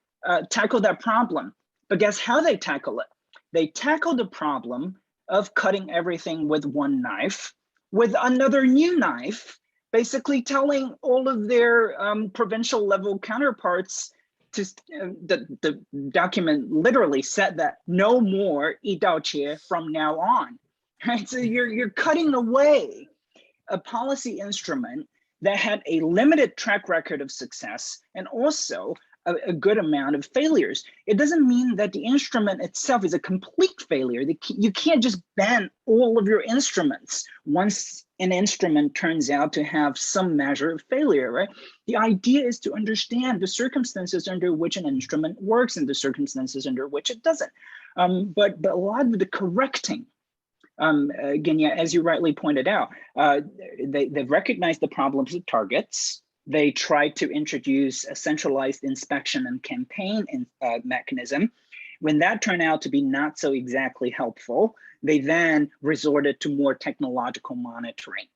tackle that problem. But guess how they tackle it? They tackle the problem of cutting everything with one knife with another new knife, basically telling all of their provincial level counterparts to, the document literally said that no more 一刀切 from now on, right? So you're cutting away a policy instrument that had a limited track record of success and also a good amount of failures. It doesn't mean that the instrument itself is a complete failure. You can't just ban all of your instruments once an instrument turns out to have some measure of failure, right? The idea is to understand the circumstances under which an instrument works and the circumstances under which it doesn't. But a lot of the correcting, Genia, as you rightly pointed out, they've recognized the problems of targets. They tried to introduce a centralized inspection and campaign mechanism. When that turned out to be not so exactly helpful, they then resorted to more technological monitoring.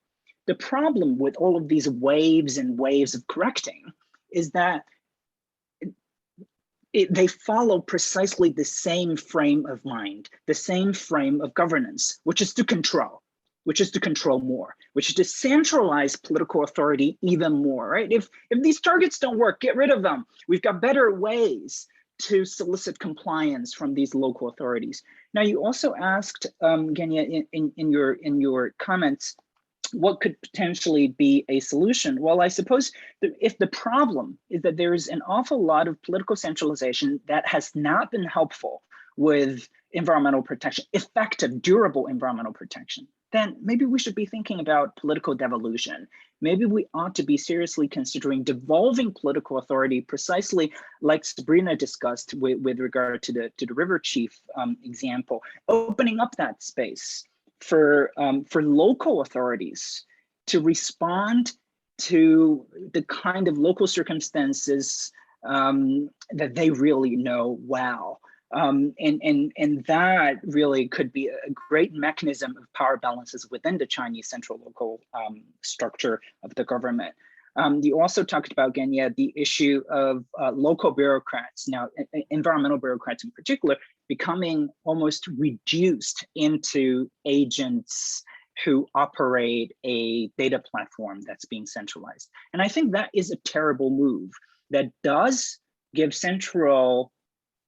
The problem with all of these waves and waves of correcting is that they follow precisely the same frame of mind, the same frame of governance, which is to control more, which is to centralize political authority even more, right? If these targets don't work, get rid of them. We've got better ways to solicit compliance from these local authorities. Now, you also asked, Genia, in your comments, what could potentially be a solution? Well, I suppose that if the problem is that there is an awful lot of political centralization that has not been helpful with environmental protection, effective, durable environmental protection, then maybe we should be thinking about political devolution. Maybe we ought to be seriously considering devolving political authority, precisely like Sabrina discussed with regard to the river chief example, opening up that space for local authorities to respond to the kind of local circumstances that they really know well. And that really could be a great mechanism of power balances within the Chinese central local structure of the government. You also talked about, Genia, the issue of local bureaucrats, now environmental bureaucrats in particular, becoming almost reduced into agents who operate a data platform that's being centralized. And I think that is a terrible move that does give central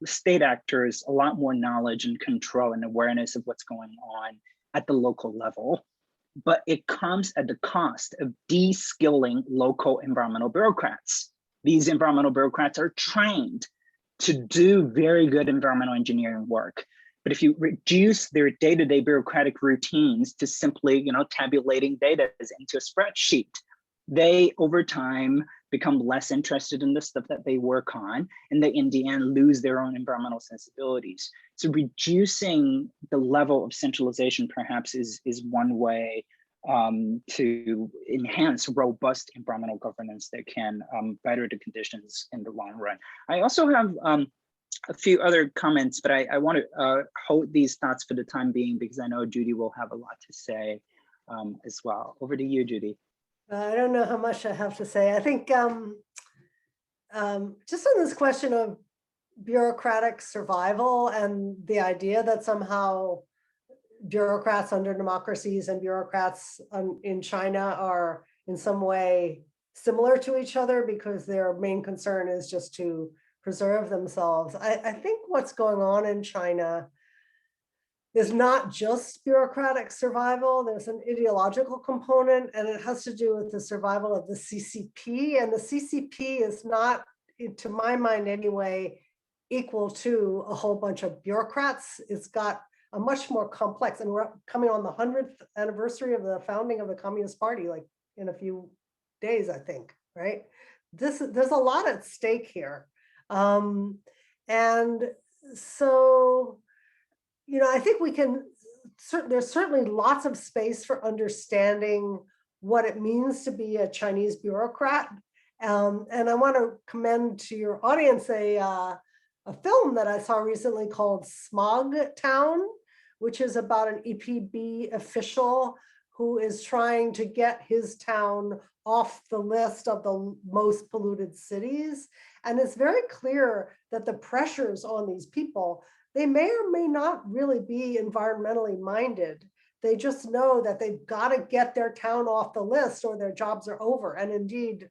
state actors a lot more knowledge and control and awareness of what's going on at the local level. But it comes at the cost of de-skilling local environmental bureaucrats. These environmental bureaucrats are trained to do very good environmental engineering work. But if you reduce their day-to-day bureaucratic routines to simply, tabulating data into a spreadsheet, they over time become less interested in the stuff that they work on, and they in the end lose their own environmental sensibilities. So reducing the level of centralization perhaps is one way to enhance robust environmental governance that can better the conditions in the long run. I also have a few other comments, but I want to hold these thoughts for the time being because I know Judy will have a lot to say as well. Over to you, Judy. I don't know how much I have to say. I think just on this question of bureaucratic survival and the idea that somehow bureaucrats under democracies and bureaucrats in China are in some way similar to each other because their main concern is just to preserve themselves. I think what's going on in China is not just bureaucratic survival. There's an ideological component, and it has to do with the survival of the CCP. And the CCP is not, to my mind anyway, equal to a whole bunch of bureaucrats. It's got a much more complex, and we're coming on the 100th anniversary of the founding of the Communist Party, like in a few days, I think, right? There's a lot at stake here. And so, I think we can, there's certainly lots of space for understanding what it means to be a Chinese bureaucrat. And I want to commend to your audience a film that I saw recently called Smog Town, which is about an EPB official who is trying to get his town off the list of the most polluted cities. And it's very clear that the pressures on these people, they may or may not really be environmentally minded. They just know that they've got to get their town off the list or their jobs are over. And indeed,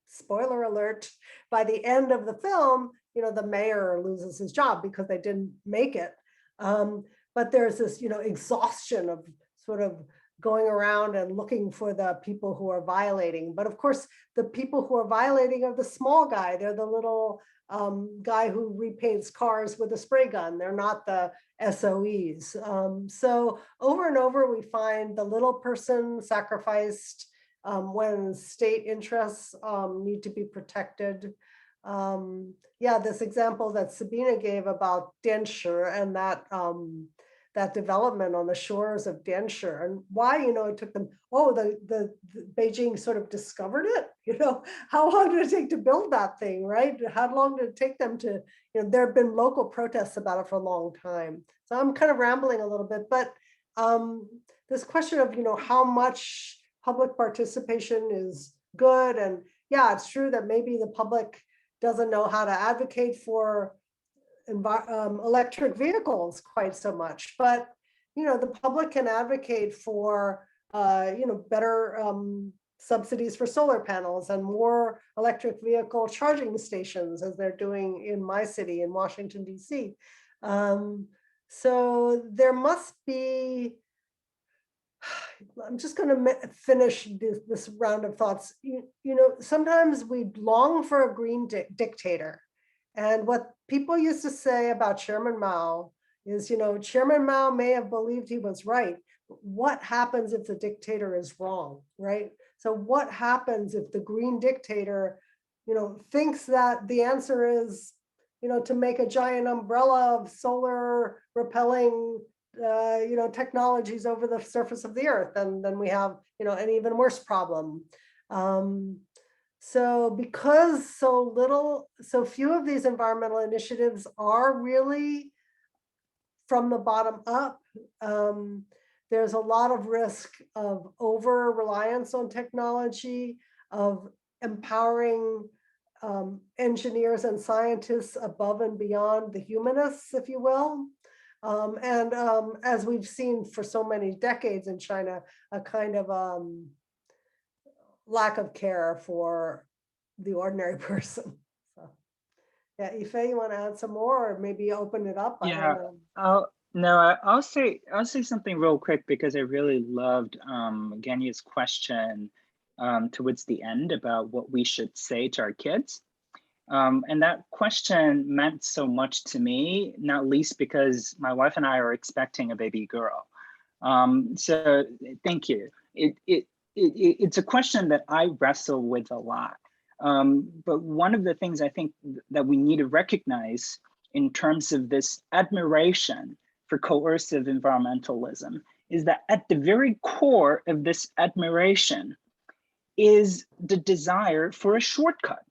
spoiler alert, by the end of the film, the mayor loses his job because they didn't make it. But there's this, exhaustion of sort of going around and looking for the people who are violating. But of course, the people who are violating are the small guy. They're the little guy who repaints cars with a spray gun. They're not the SOEs. So over and over, we find the little person sacrificed when state interests need to be protected. Yeah, this example that Sabrina gave about Denshire and that development on the shores of Denshire, and why, it took them, the Beijing sort of discovered it, how long did it take to build that thing, right? How long did it take them to, there have been local protests about it for a long time. So I'm kind of rambling a little bit, but this question of, how much public participation is good. And yeah, it's true that maybe the public doesn't know how to advocate for electric vehicles quite so much, but the public can advocate for better subsidies for solar panels and more electric vehicle charging stations, as they're doing in my city in Washington, DC. So there must be, I'm just going to finish this round of thoughts. Sometimes we long for a green dictator. And what people used to say about Chairman Mao is, Chairman Mao may have believed he was right. But what happens if the dictator is wrong, right? So what happens if the green dictator, thinks that the answer is, to make a giant umbrella of solar repelling, technologies over the surface of the earth, and then we have, an even worse problem. So because so few of these environmental initiatives are really from the bottom up, there's a lot of risk of over-reliance on technology, of empowering engineers and scientists above and beyond the humanists, if you will. And as we've seen for so many decades in China, a kind of lack of care for the ordinary person. So, yeah, Yifei, you want to add some more, or maybe open it up? Yeah, I'll say something real quick, because I really loved Genia's question towards the end about what we should say to our kids. And that question meant so much to me, not least because my wife and I are expecting a baby girl. So thank you. It's a question that I wrestle with a lot. But one of the things I think that we need to recognize in terms of this admiration for coercive environmentalism is that at the very core of this admiration is the desire for a shortcut.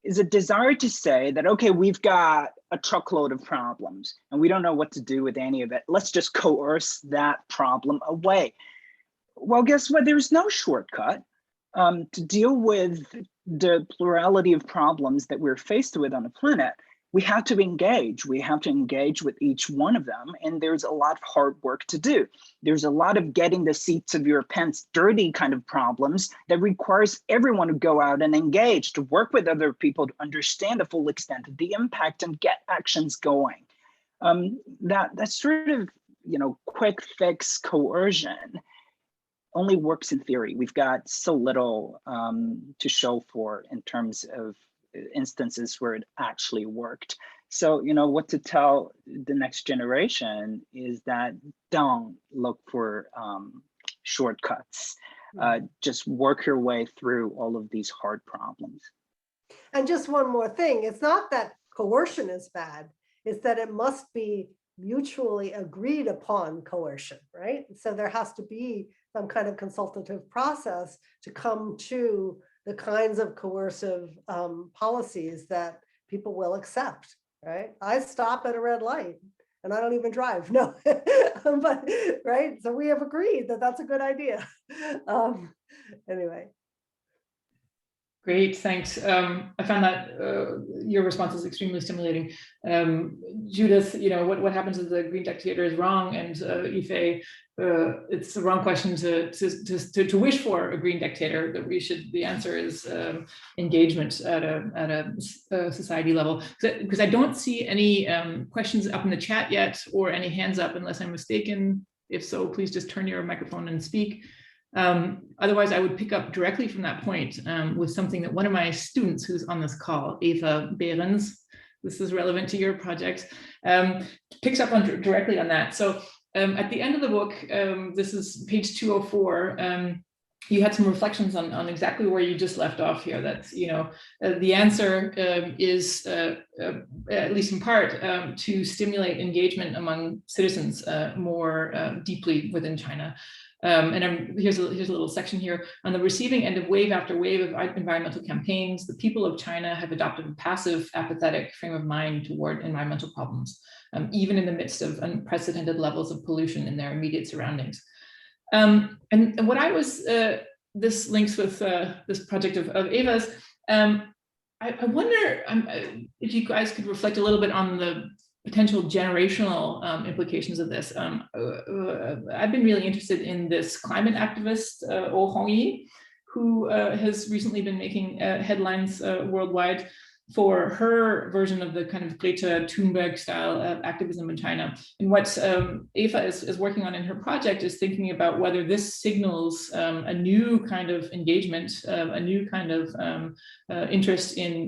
Is a desire to say that, okay, we've got a truckload of problems and we don't know what to do with any of it. Let's just coerce that problem away. Well, guess what? There's no shortcut to deal with the plurality of problems that we're faced with on the planet. We have to engage. We have to engage with each one of them. And there's a lot of hard work to do. There's a lot of getting the seats of your pants dirty kind of problems that requires everyone to go out and engage, to work with other people, to understand the full extent of the impact and get actions going. That sort of, quick fix coercion only works in theory. We've got so little to show for in terms of instances where it actually worked. So, what to tell the next generation is that don't look for shortcuts. Just work your way through all of these hard problems. And just one more thing, it's not that coercion is bad, it's that it must be mutually agreed upon coercion, right? So there has to be some kind of consultative process to come to the kinds of coercive policies that people will accept, right? I stop at a red light and I don't even drive, no, but, right? So we have agreed that that's a good idea. Anyway. Great, thanks. I found that your response was extremely stimulating. Judith, what happens if the green dictator is wrong? And Yifei, it's the wrong question to wish for a green dictator. That the answer is engagement at a society level. Because I don't see any questions up in the chat yet, or any hands up, unless I'm mistaken. If so, please just turn your microphone and speak. Otherwise, I would pick up directly from that point with something that one of my students who's on this call, Eva Behrens, this is relevant to your project, picks up on directly on that. So at the end of the book, this is page 204, you had some reflections on exactly where you just left off here, that, you know, the answer is, at least in part, to stimulate engagement among citizens more deeply within China. And here's a little section here. On the receiving end of wave after wave of environmental campaigns, the people of China have adopted a passive, apathetic frame of mind toward environmental problems, even in the midst of unprecedented levels of pollution in their immediate surroundings. And what I was, this links with this project of Eva's. I wonder if you guys could reflect a little bit on the potential generational implications of this. I've been really interested in this climate activist, Oh Hongyi, who has recently been making headlines worldwide for her version of the kind of Greta Thunberg style of activism in China. And what Eva is working on in her project is thinking about whether this signals a new kind of engagement, a new kind of interest in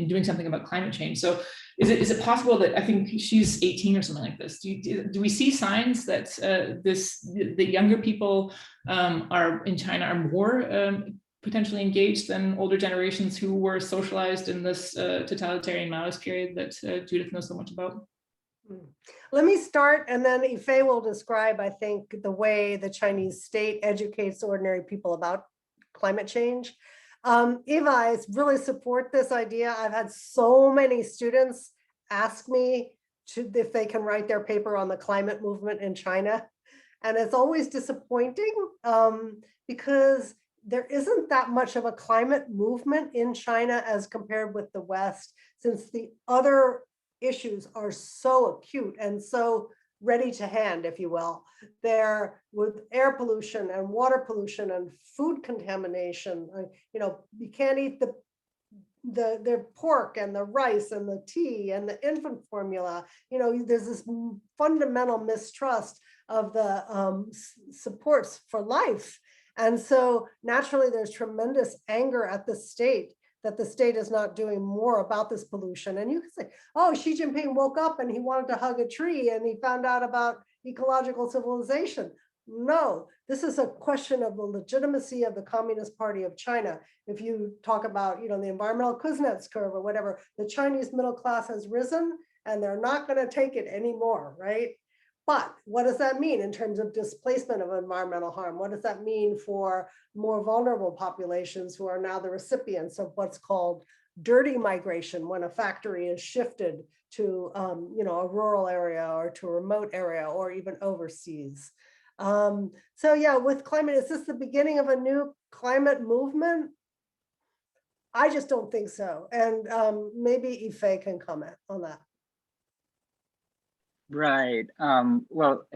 doing something about climate change. So is it possible that, I think she's 18 or something like this, do we see signs that the younger people are in China are more potentially engaged than older generations who were socialized in this totalitarian Maoist period that Judith knows so much about? Let me start, and then Yifei will describe, I think, the way the Chinese state educates ordinary people about climate change. Eva, I really support this idea. I've had so many students ask me if they can write their paper on the climate movement in China. And it's always disappointing because there isn't that much of a climate movement in China as compared with the West, since the other issues are so acute and so ready to hand, if you will. They're with air pollution and water pollution and food contamination. You know, you can't eat the pork and the rice and the tea and the infant formula. You know, there's this fundamental mistrust of the supports for life. And so naturally, there's tremendous anger at the state that the state is not doing more about this pollution. And you can say, oh, Xi Jinping woke up and he wanted to hug a tree and he found out about ecological civilization. No, this is a question of the legitimacy of the Communist Party of China. If you talk about, you know, the environmental Kuznets curve or whatever, the Chinese middle class has risen and they're not going to take it anymore, right? But what does that mean in terms of displacement of environmental harm? What does that mean for more vulnerable populations who are now the recipients of what's called dirty migration, when a factory is shifted to you know, a rural area or to a remote area or even overseas? So yeah, with climate, is this the beginning of a new climate movement? I just don't think so. And maybe Yifei can comment on that. Right. Well,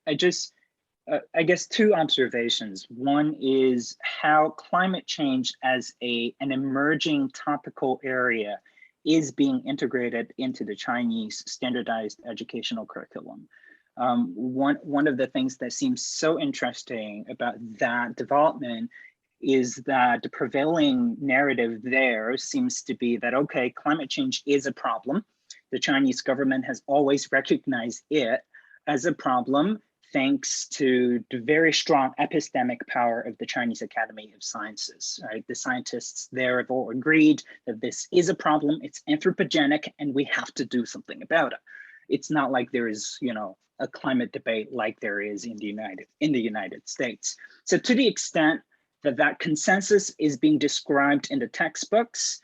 I guess two observations. One is how climate change as an emerging topical area is being integrated into the Chinese standardized educational curriculum. One of the things that seems so interesting about that development is that the prevailing narrative there seems to be that, okay, climate change is a problem. The Chinese government has always recognized it as a problem, thanks to the very strong epistemic power of the Chinese Academy of Sciences. Right? The scientists there have all agreed that this is a problem, it's anthropogenic, and we have to do something about it. It's not like there is, you know, a climate debate like there is in the United States. So to the extent that that consensus is being described in the textbooks,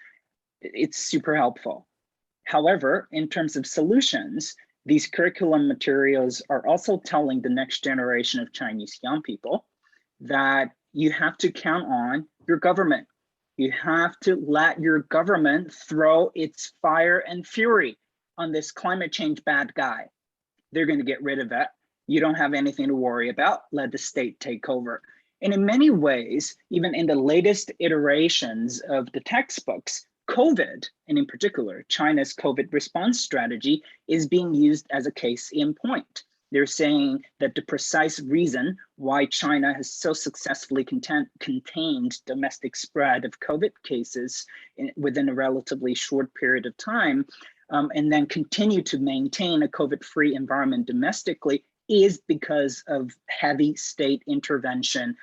it's super helpful. However, in terms of solutions, these curriculum materials are also telling the next generation of Chinese young people that you have to count on your government. You have to let your government throw its fire and fury on this climate change bad guy. They're going to get rid of it. You don't have anything to worry about. Let the state take over. And in many ways, even in the latest iterations of the textbooks, COVID, and in particular, China's COVID response strategy, is being used as a case in point. They're saying that the precise reason why China has so successfully contained domestic spread of COVID cases within a relatively short period of time, and then continue to maintain a COVID-free environment domestically, is because of heavy state intervention,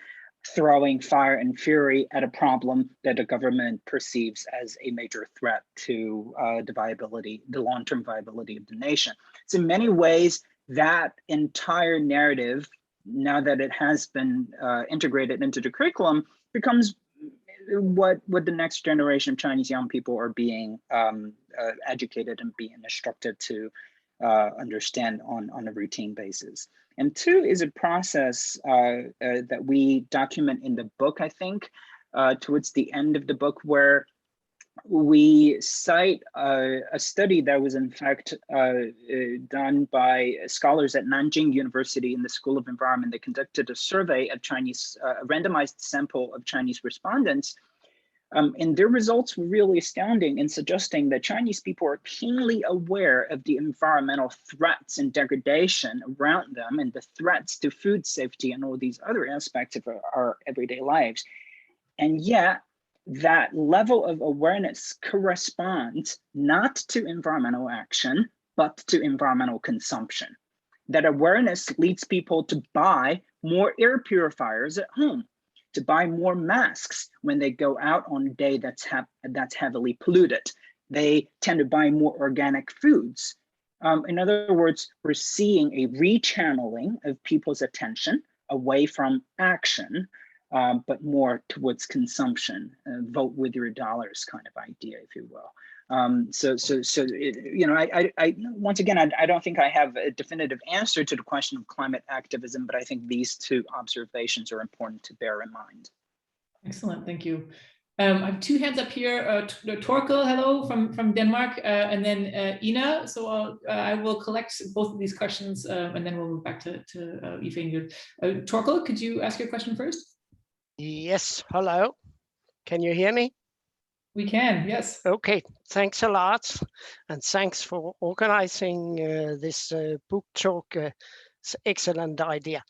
throwing fire and fury at a problem that the government perceives as a major threat to the long-term viability of the nation. So in many ways, that entire narrative, now that it has been integrated into the curriculum, becomes what the next generation of Chinese young people are being educated and being instructed to understand on a routine basis. And two is a process that we document in the book, I think, towards the end of the book, where we cite a study that was in fact done by scholars at Nanjing University in the School of Environment. They conducted a survey of a randomized sample of Chinese respondents. And their results were really astounding in suggesting that Chinese people are keenly aware of the environmental threats and degradation around them, and the threats to food safety and all these other aspects of our everyday lives. And yet, that level of awareness corresponds not to environmental action, but to environmental consumption. That awareness leads people to buy more air purifiers at home, to buy more masks when they go out on a day that's heavily polluted. They tend to buy more organic foods. In other words, we're seeing a rechanneling of people's attention away from action, but more towards consumption, vote with your dollars kind of idea, if you will. Once again, I don't think I have a definitive answer to the question of climate activism, but I think these two observations are important to bear in mind. Excellent, thank you. I have two hands up here. Torkel, hello, from Denmark, and then Ina. So I will collect both of these questions, and then we'll move back to Yifei and Judith. Torkel, could you ask your question first? Yes, hello. Can you hear me? We can, yes. Okay, thanks a lot. And thanks for organizing this book talk. It's an excellent idea.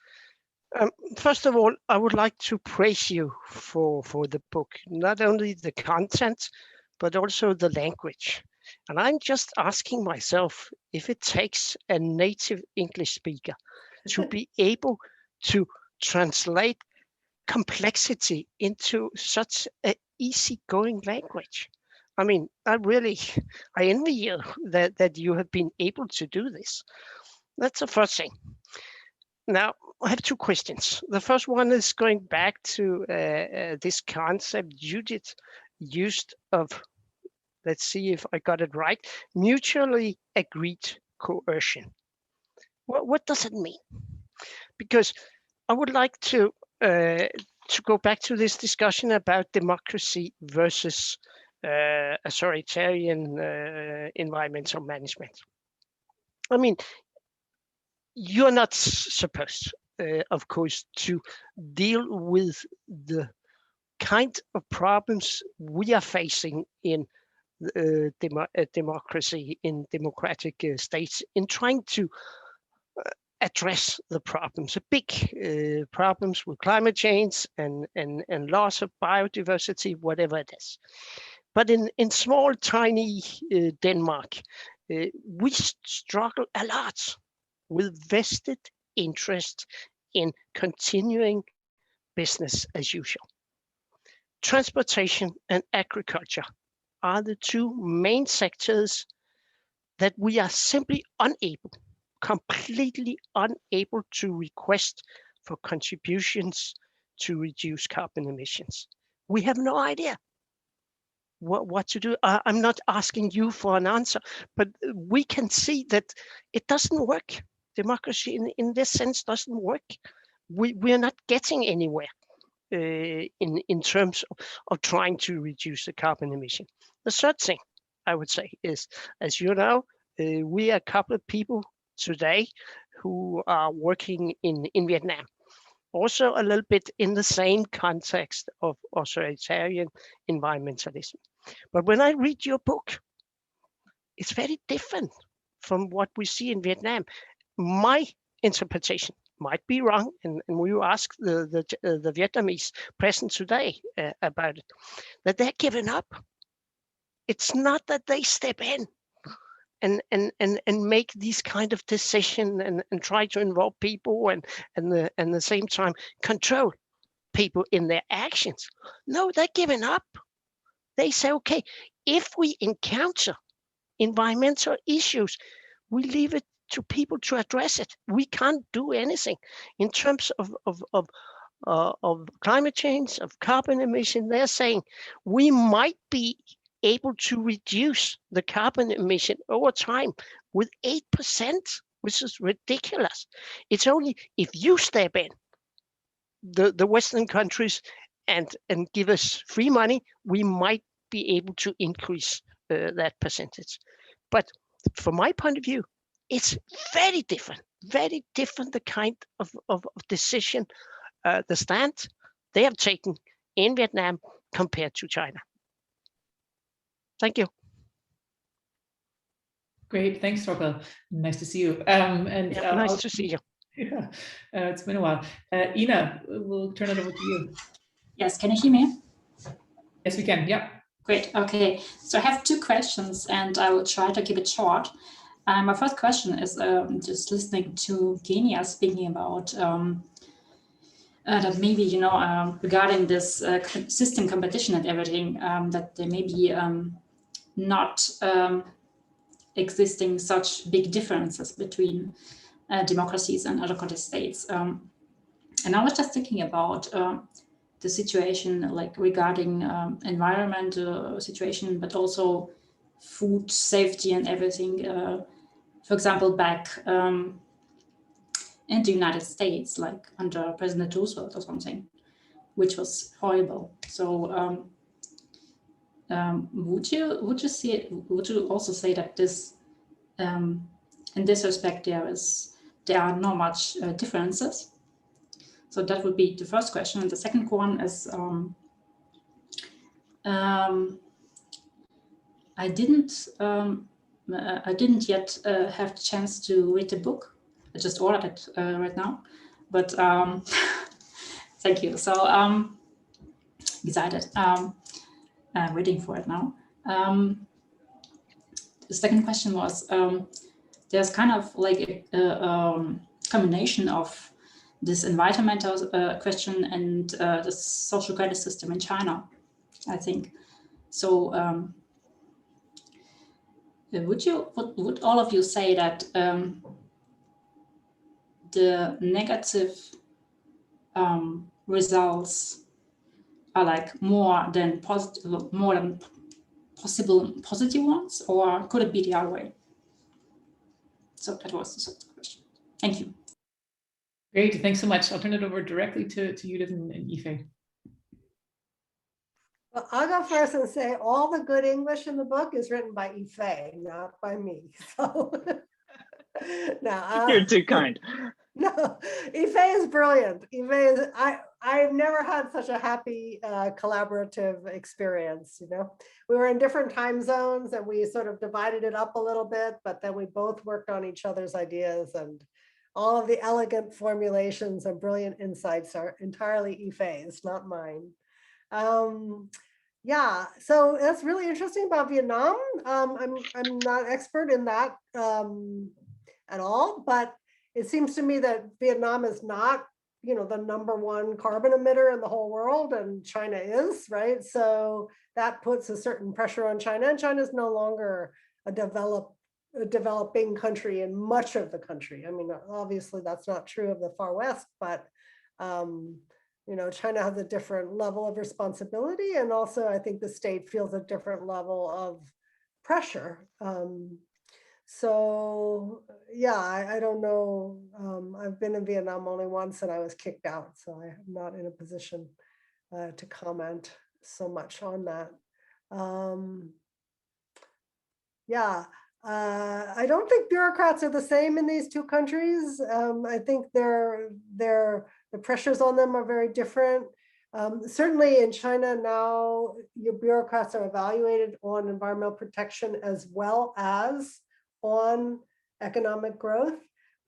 First of all, I would like to praise you for the book, not only the content, but also the language. And I'm just asking myself if it takes a native English speaker to be able to translate complexity into such an easygoing language. I mean, I envy you that you have been able to do this. That's the first thing. Now, I have two questions. The first one is going back to this concept Judith used of, let's see if I got it right, mutually agreed coercion. What does it mean? Because I would like to go back to this discussion about democracy versus authoritarian environmental management. I mean, you're not supposed, of course, to deal with the kind of problems we are facing in democracy, in democratic states, in trying to address the problems, the big problems with climate change and loss of biodiversity, whatever it is. But in small, tiny Denmark, we struggle a lot with vested interest in continuing business as usual. Transportation and agriculture are the two main sectors that we are simply completely unable to request for contributions to reduce carbon emissions. We have no idea what to do. I'm not asking you for an answer, but we can see that it doesn't work. Democracy in this sense doesn't work. We are not getting anywhere in terms of trying to reduce the carbon emission. The third thing I would say is, as you know, we are a couple of people today who are working in Vietnam. Also a little bit in the same context of authoritarian environmentalism. But when I read your book, it's very different from what we see in Vietnam. My interpretation might be wrong, and we will ask the Vietnamese present today about it, that they're giving up. It's not that they step in and make these kind of decision and try to involve people and at the same time control people in their actions. No, they're giving up. They say, okay, if we encounter environmental issues, we leave it to people to address it. We can't do anything in terms of climate change, of carbon emission. They're saying we might be able to reduce the carbon emission over time with 8%, which is ridiculous. It's only if you step in, the Western countries, and give us free money, we might be able to increase that percentage. But from my point of view, it's very different the kind of decision, the stand they have taken in Vietnam compared to China. Thank you. Great, thanks, Torkel. Nice to see you. Nice to see you. Yeah, it's been a while. Ina, we'll turn it over to you. Yes, can you hear me? Yes, we can. Yeah. Great. Okay. So I have two questions, and I will try to keep it short. My first question is just listening to Genia speaking about that maybe, you know, regarding this system competition and everything, that there may be not existing such big differences between democracies and autocratic states. And I was just thinking about the situation, like regarding environmental situation, but also food safety and everything. For example, back in the United States, like under President Roosevelt or something, which was horrible. So would you also say that this in this respect there are not much differences? So that would be the first question. And the second one is I didn't yet have the chance to read the book. I just ordered it right now, but thank you. So excited. I'm waiting for it now. The second question was there's kind of like a combination of this environmental question and the social credit system in China, I think. So would all of you say that the negative results are like more than possible positive ones, or could it be the other way? So that was the second question. Thank you. Great, thanks so much. I'll turn it over directly to Judith and Yifei. Well, I'll go first and say all the good English in the book is written by Yifei, not by me. So no, You're too kind. No, Yifei is brilliant. Yifei is, I've never had such a happy collaborative experience. You know, we were in different time zones and we sort of divided it up a little bit, but then we both worked on each other's ideas, and all of the elegant formulations and brilliant insights are entirely Yifei's, not mine. Yeah, so that's really interesting about Vietnam. I'm not expert in that at all, but it seems to me that Vietnam is not, you know, the #1 carbon emitter in the whole world, and China is, right? So that puts a certain pressure on China, and China is no longer a developing country in much of the country. I mean, obviously that's not true of the far west, but you know, China has a different level of responsibility, and also I think the state feels a different level of pressure. So yeah, I don't know. I've been in Vietnam only once and I was kicked out, so I'm not in a position to comment so much on that. Yeah, I don't think bureaucrats are the same in these two countries. I think the pressures on them are very different. Certainly in China now, your bureaucrats are evaluated on environmental protection as well as on economic growth.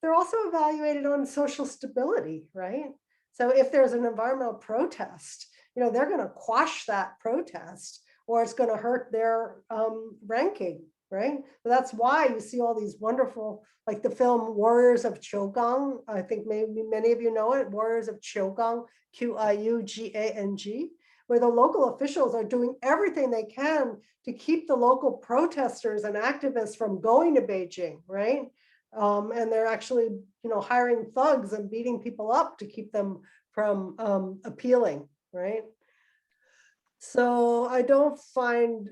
They're also evaluated on social stability, right? So if there's an environmental protest, they're going to quash that protest, or it's going to hurt their ranking, right? So that's why you see all these wonderful, like the film Warriors of Qiugang. I think maybe many of you know it, Warriors of Qiugang, Qiugang, where the local officials are doing everything they can to keep the local protesters and activists from going to Beijing, right? And they're actually, hiring thugs and beating people up to keep them from appealing, right? So I don't find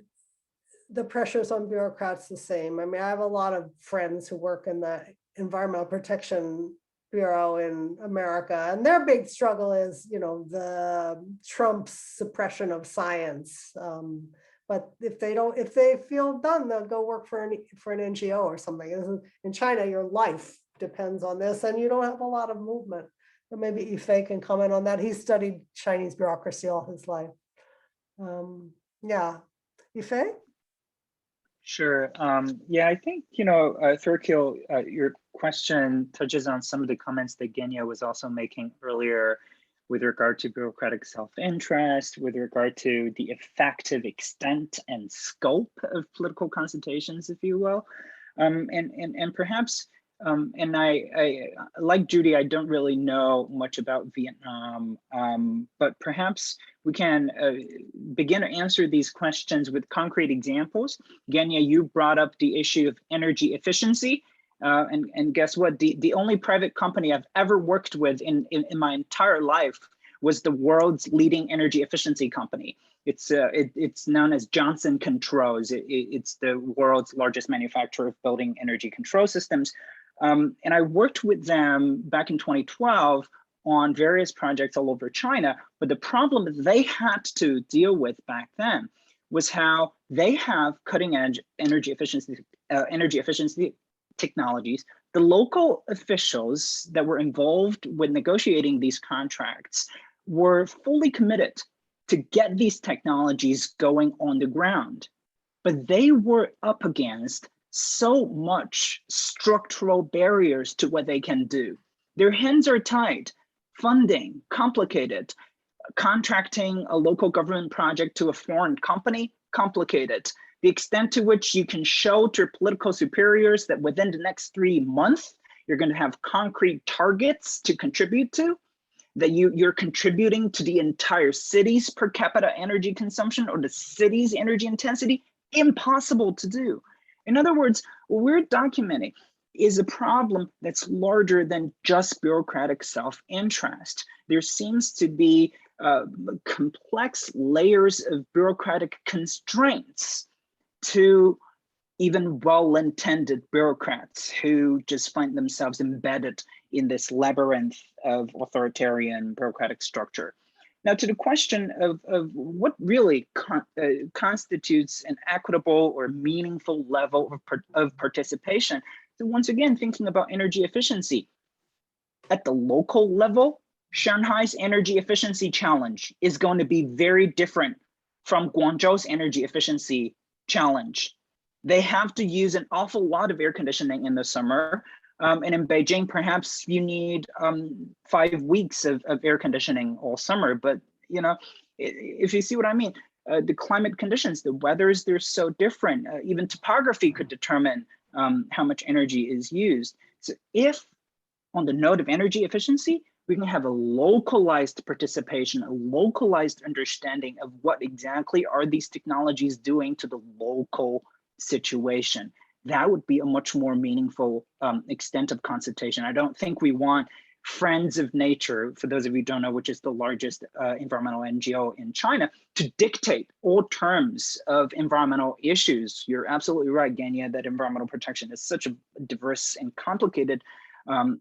the pressures on bureaucrats the same. I mean, I have a lot of friends who work in the Environmental Protection Bureau in America, and their big struggle is, the Trump's suppression of science. But if they feel done, they'll go work for an NGO or something. In China, your life depends on this, and you don't have a lot of movement. So maybe Yifei can comment on that. He's studied Chinese bureaucracy all his life. Yeah, Yifei? Sure. Yeah, I think, Thurkiel, your question touches on some of the comments that Genia was also making earlier with regard to bureaucratic self-interest, with regard to the effective extent and scope of political consultations, if you will. And perhaps, and I like Judy, I don't really know much about Vietnam, but perhaps we can begin to answer these questions with concrete examples. Genia, you brought up the issue of energy efficiency. And guess what? The only private company I've ever worked with in my entire life was the world's leading energy efficiency company. It's known as Johnson Controls. It's the world's largest manufacturer of building energy control systems. And I worked with them back in 2012 on various projects all over China. But the problem that they had to deal with back then was how they have cutting edge energy efficiency technologies. The local officials that were involved with negotiating these contracts were fully committed to get these technologies going on the ground, but they were up against so much structural barriers to what they can do. Their hands are tied, funding complicated, contracting a local government project to a foreign company, complicated. The extent to which you can show to your political superiors that within the next 3 months, you're going to have concrete targets to contribute to, that you're contributing to the entire city's per capita energy consumption or the city's energy intensity, impossible to do. In other words, what we're documenting is a problem that's larger than just bureaucratic self-interest. There seems to be complex layers of bureaucratic constraints to even well-intended bureaucrats who just find themselves embedded in this labyrinth of authoritarian bureaucratic structure. Now, to the question of what really constitutes an equitable or meaningful level of participation, so once again, thinking about energy efficiency. At the local level, Shanghai's energy efficiency challenge is going to be very different from Guangzhou's energy efficiency challenge. They have to use an awful lot of air conditioning in the summer. And in Beijing, perhaps you need 5 weeks of air conditioning all summer. But, if you see what I mean, the climate conditions, the weathers, they're so different. Even topography could determine how much energy is used. So if on the note of energy efficiency, we can have a localized participation, a localized understanding of what exactly are these technologies doing to the local situation. That would be a much more meaningful extent of consultation. I don't think we want Friends of Nature, for those of you who don't know, which is the largest environmental NGO in China, to dictate all terms of environmental issues. You're absolutely right, Genia, that environmental protection is such a diverse and complicated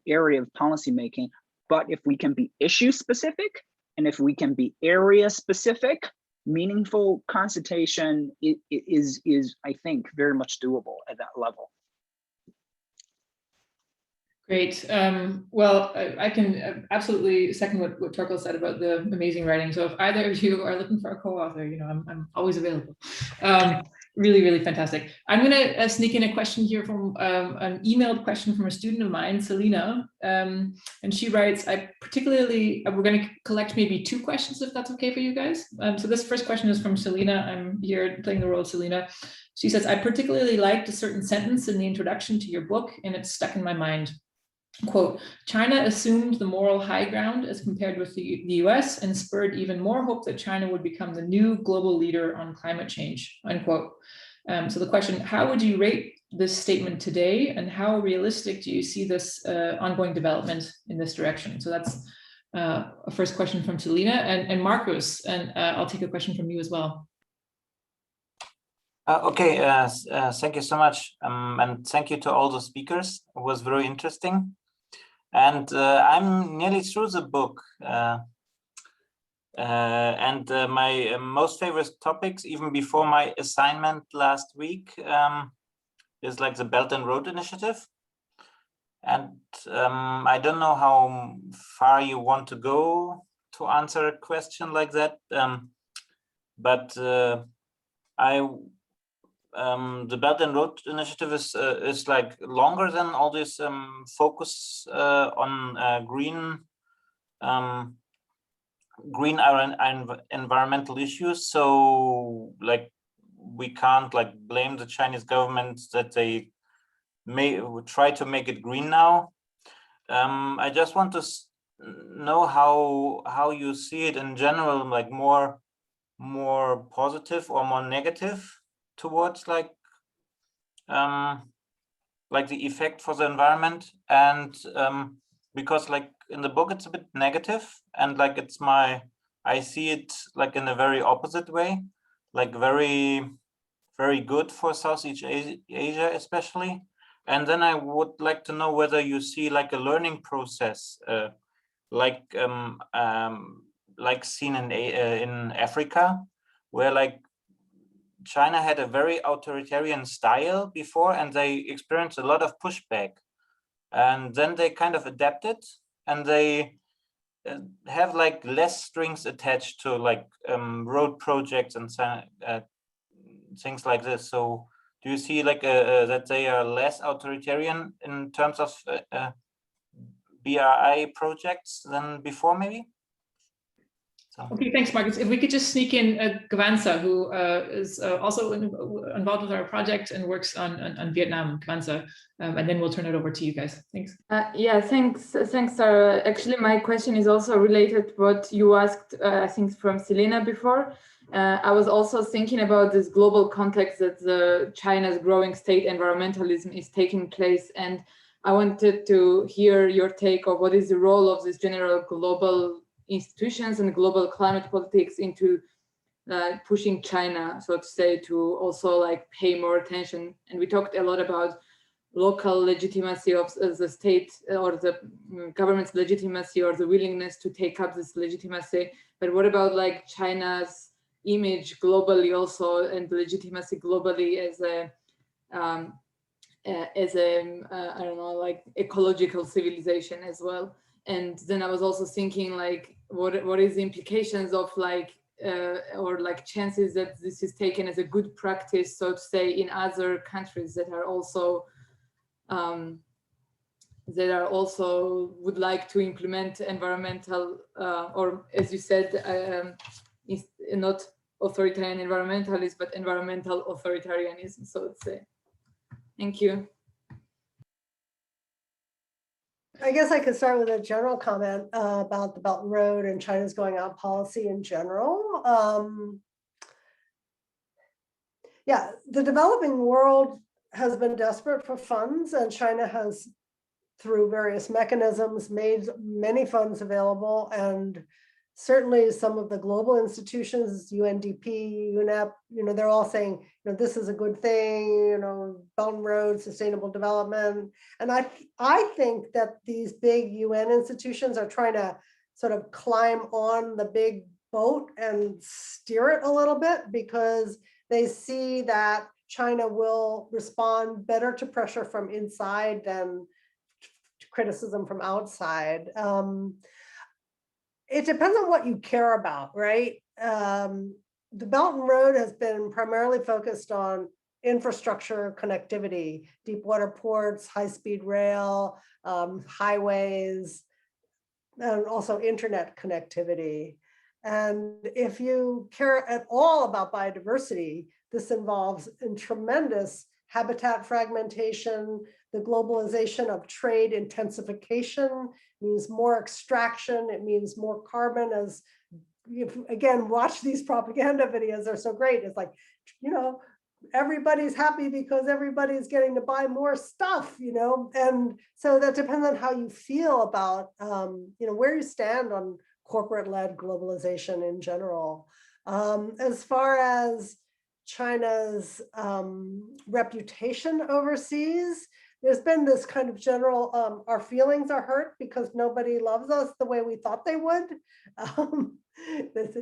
area of policymaking. But if we can be issue specific, and if we can be area specific, meaningful consultation is, I think, very much doable at that level. Great. Well, I can absolutely second what Torkel said about the amazing writing. So if either of you are looking for a co-author, I'm always available. Really, really fantastic. I'm going to sneak in a question here from an emailed question from a student of mine, Selena. And she writes, we're going to collect maybe 2 questions if that's okay for you guys. So this first question is from Selena. I'm here playing the role of Selena. She says, I particularly liked a certain sentence in the introduction to your book, and it's stuck in my mind. Quote, China assumed the moral high ground as compared with the US and spurred even more hope that China would become the new global leader on climate change, unquote. So the question, how would you rate this statement today, and how realistic do you see this ongoing development in this direction? So that's a first question from Selena and Marcus, and I'll take a question from you as well. Okay, thank you so much. And thank you to all the speakers. It was very interesting. And I'm nearly through the book. And my most favorite topics, even before my assignment last week, is like the Belt and Road Initiative. And I don't know how far you want to go to answer a question like that. But the Belt and Road Initiative is like longer than all this focus on green environmental issues. So like we can't like blame the Chinese government that they may try to make it green now. I just want to know how you see it in general, like more positive or more negative towards like the effect for the environment. And because like in the book it's a bit negative, and like I see it like in a very opposite way, like very, very good for Southeast Asia especially. And then I would like to know whether you see like a learning process like seen in Africa, where like China had a very authoritarian style before, and they experienced a lot of pushback, and then they kind of adapted, and they have like less strings attached to like road projects and things like this. So do you see like that they are less authoritarian in terms of BRI projects than before, maybe? So. Okay, thanks, Marcus. If we could just sneak in Gwanza, who is also involved with our project and works on Vietnam, Gwanza, and then we'll turn it over to you guys. Thanks. Yeah, thanks, Sarah. Actually, my question is also related to what you asked, I think, from Selena before. I was also thinking about this global context that China's growing state environmentalism is taking place, and I wanted to hear your take of what is the role of this general global institutions and global climate politics into pushing China, so to say, to also like pay more attention. And we talked a lot about local legitimacy of the state or the government's legitimacy or the willingness to take up this legitimacy. But what about like China's image globally also, and legitimacy globally as a I don't know, like ecological civilization as well? And then I was also thinking like, what is the implications of like or like chances that this is taken as a good practice, so to say, in other countries that are also would like to implement environmental or, as you said, not authoritarian environmentalism, but environmental authoritarianism, so to say. Thank you. I guess I could start with a general comment about the Belt and Road and China's going out policy in general. Yeah, the developing world has been desperate for funds, and China has, through various mechanisms, made many funds available, and certainly some of the global institutions, UNDP, UNEP, they're all saying, this is a good thing, Belt and Road, sustainable development. And I think that these big UN institutions are trying to sort of climb on the big boat and steer it a little bit, because they see that China will respond better to pressure from inside than criticism from outside. It depends on what you care about, right? The Belt and Road has been primarily focused on infrastructure connectivity, deep water ports, high-speed rail, highways, and also internet connectivity. And if you care at all about biodiversity, this involves in tremendous habitat fragmentation, the globalization of trade intensification means more extraction, it means more carbon. As you again watch these propaganda videos, they're so great. It's like, you know, everybody's happy because everybody's getting to buy more stuff, you know, and so that depends on how you feel about, you know, where you stand on corporate-led globalization in general. As far as China's reputation overseas, there's been this kind of general, our feelings are hurt because nobody loves us the way we thought they would.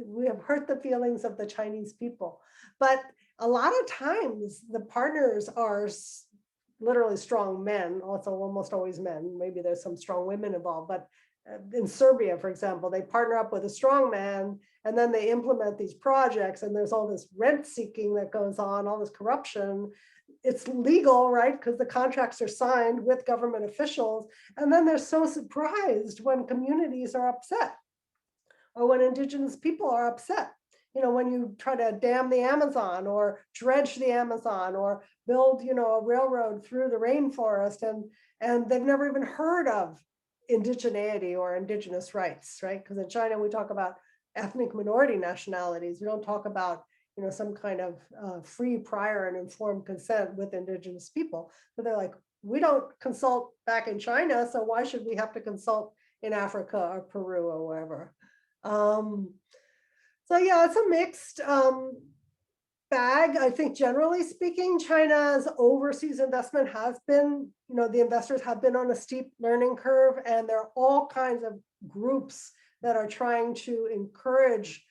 We have hurt the feelings of the Chinese people. But a lot of times the partners are literally strong men, also almost always men. Maybe there's some strong women involved, but in Serbia, for example, they partner up with a strong man and then they implement these projects and there's all this rent seeking that goes on, all this corruption. It's legal, right? Because the contracts are signed with government officials. And then they're so surprised when communities are upset or when indigenous people are upset. You know, when you try to dam the Amazon or dredge the Amazon or build, you know, a railroad through the rainforest, and they've never even heard of indigeneity or indigenous rights, right? Because in China, we talk about ethnic minority nationalities. We don't talk about, you know, some kind of free, prior, and informed consent with indigenous people. But they're like, we don't consult back in China, so why should we have to consult in Africa or Peru or wherever? So yeah, it's a mixed bag. I think generally speaking, China's overseas investment has been, you know, the investors have been on a steep learning curve, and there are all kinds of groups that are trying to encourage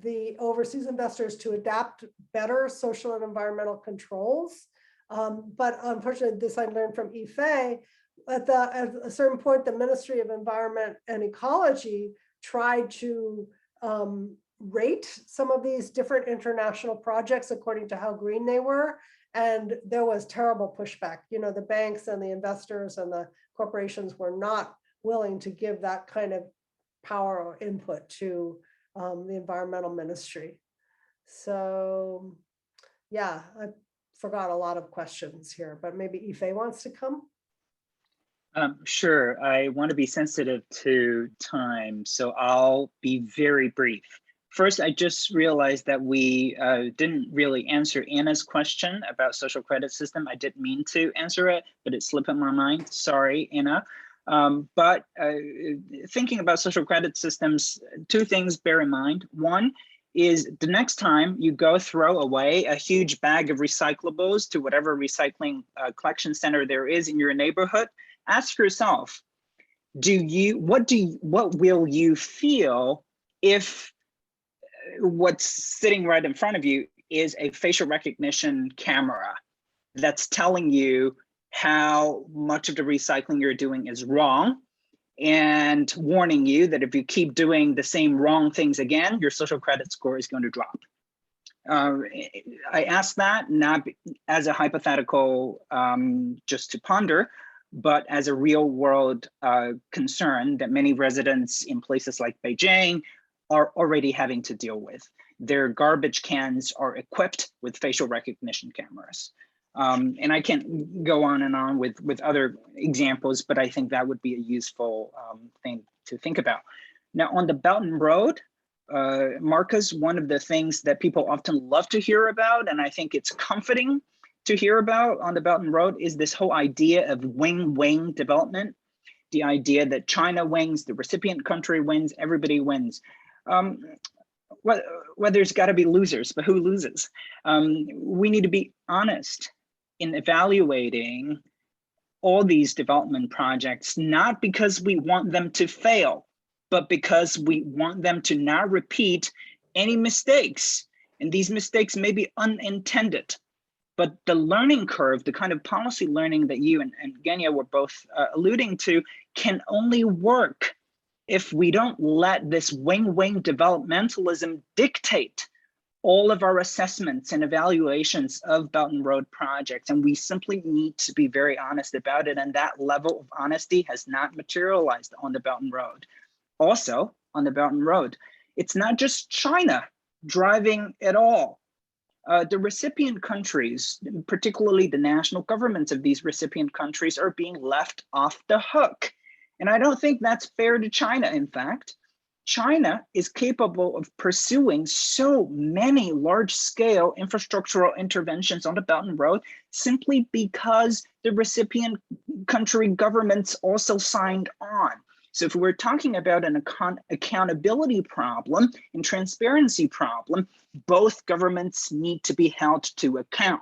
the overseas investors to adapt better social and environmental controls. But unfortunately, this I learned from Yifei, at a certain point, the Ministry of Environment and Ecology tried to rate some of these different international projects according to how green they were. And there was terrible pushback. You know, the banks and the investors and the corporations were not willing to give that kind of power or input to the environmental ministry. So yeah, I forgot a lot of questions here, but maybe Yifei wants to come. Sure, I want to be sensitive to time, so I'll be very brief. First, I just realized that we didn't really answer Anna's question about social credit system. I didn't mean to answer it, but it slipped in my mind. Sorry, Anna. But thinking about social credit systems, two things bear in mind. One is the next time you go throw away a huge bag of recyclables to whatever recycling collection center there is in your neighborhood, ask yourself, what will you feel if what's sitting right in front of you is a facial recognition camera that's telling you how much of the recycling you're doing is wrong and warning you that if you keep doing the same wrong things again, your social credit score is going to drop. I ask that not as a hypothetical just to ponder, but as a real world concern that many residents in places like Beijing are already having to deal with. Their garbage cans are equipped with facial recognition cameras. And I can't go on with other examples, but I think that would be a useful thing to think about. Now on the Belt and Road, Marcus, one of the things that people often love to hear about, and I think it's comforting to hear about on the Belt and Road, is this whole idea of wing-wing development. The idea that China wins, the recipient country wins, everybody wins. Well, there's got to be losers, but who loses? We need to be honest in evaluating all these development projects, not because we want them to fail, but because we want them to not repeat any mistakes. And these mistakes may be unintended, but the learning curve, the kind of policy learning that you and Genia were both alluding to, can only work if we don't let this wing-wing developmentalism dictate all of our assessments and evaluations of Belt and Road projects. And we simply need to be very honest about it. And that level of honesty has not materialized on the Belt and Road. Also, on the Belt and Road, it's not just China driving it all. The recipient countries, particularly the national governments of these recipient countries, are being left off the hook. And I don't think that's fair to China, in fact. China is capable of pursuing so many large-scale infrastructural interventions on the Belt and Road simply because the recipient country governments also signed on. So if we're talking about an accountability problem and transparency problem, both governments need to be held to account.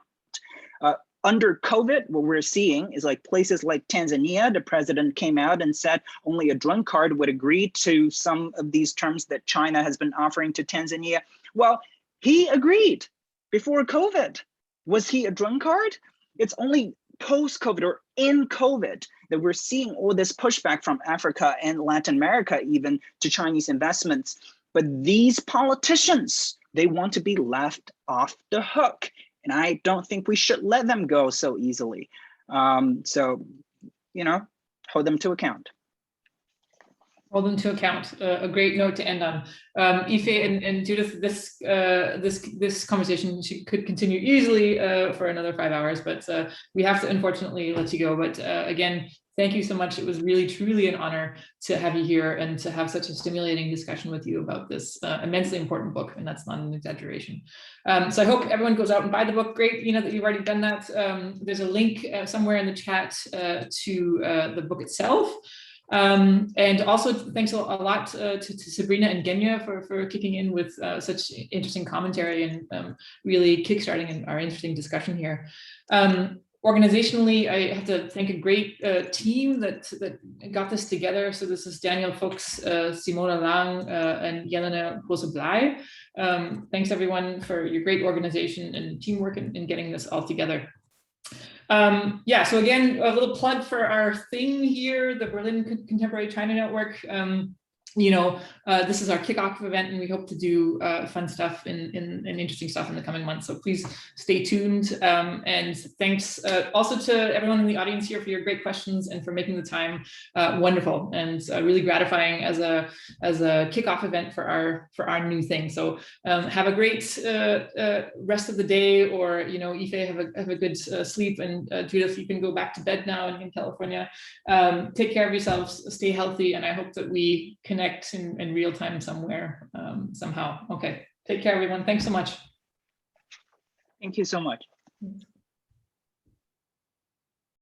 Under COVID, what we're seeing is like places like Tanzania, the president came out and said only a drunkard would agree to some of these terms that China has been offering to Tanzania. Well, he agreed before COVID. Was he a drunkard? It's only post-COVID or in COVID that we're seeing all this pushback from Africa and Latin America even to Chinese investments. But these politicians, they want to be left off the hook. And I don't think we should let them go so easily. So, you know, hold them to account. Hold them to account. A great note to end on. Yifei and Judith, this conversation could continue easily for another 5 hours, but we have to unfortunately let you go. But again, thank you so much. It was really, truly an honor to have you here and to have such a stimulating discussion with you about this immensely important book, and that's not an exaggeration. So I hope everyone goes out and buy the book. Great, that you've already done that. There's a link somewhere in the chat to the book itself. And also thanks a lot to Sabrina and Genia for kicking in with such interesting commentary and really kickstarting our interesting discussion here. Organizationally, I have to thank a great team that got this together. So this is Daniel Fuchs, Simona Lang, and Jelena Kosoblai. Thanks everyone for your great organization and teamwork in getting this all together. Yeah, so again, a little plug for our thing here, the Berlin Contemporary China Network. This is our kickoff event, and we hope to do fun stuff and interesting stuff in the coming months. So please stay tuned. And thanks also to everyone in the audience here for your great questions and for making the time. Wonderful and really gratifying as a kickoff event for our new thing. So have a great rest of the day, or Yifei, have a good sleep, and Judith, you can go back to bed now in California. Take care of yourselves, stay healthy, and I hope that we connect in real time somewhere, somehow. Okay, take care everyone. Thanks so much. Thank you so much.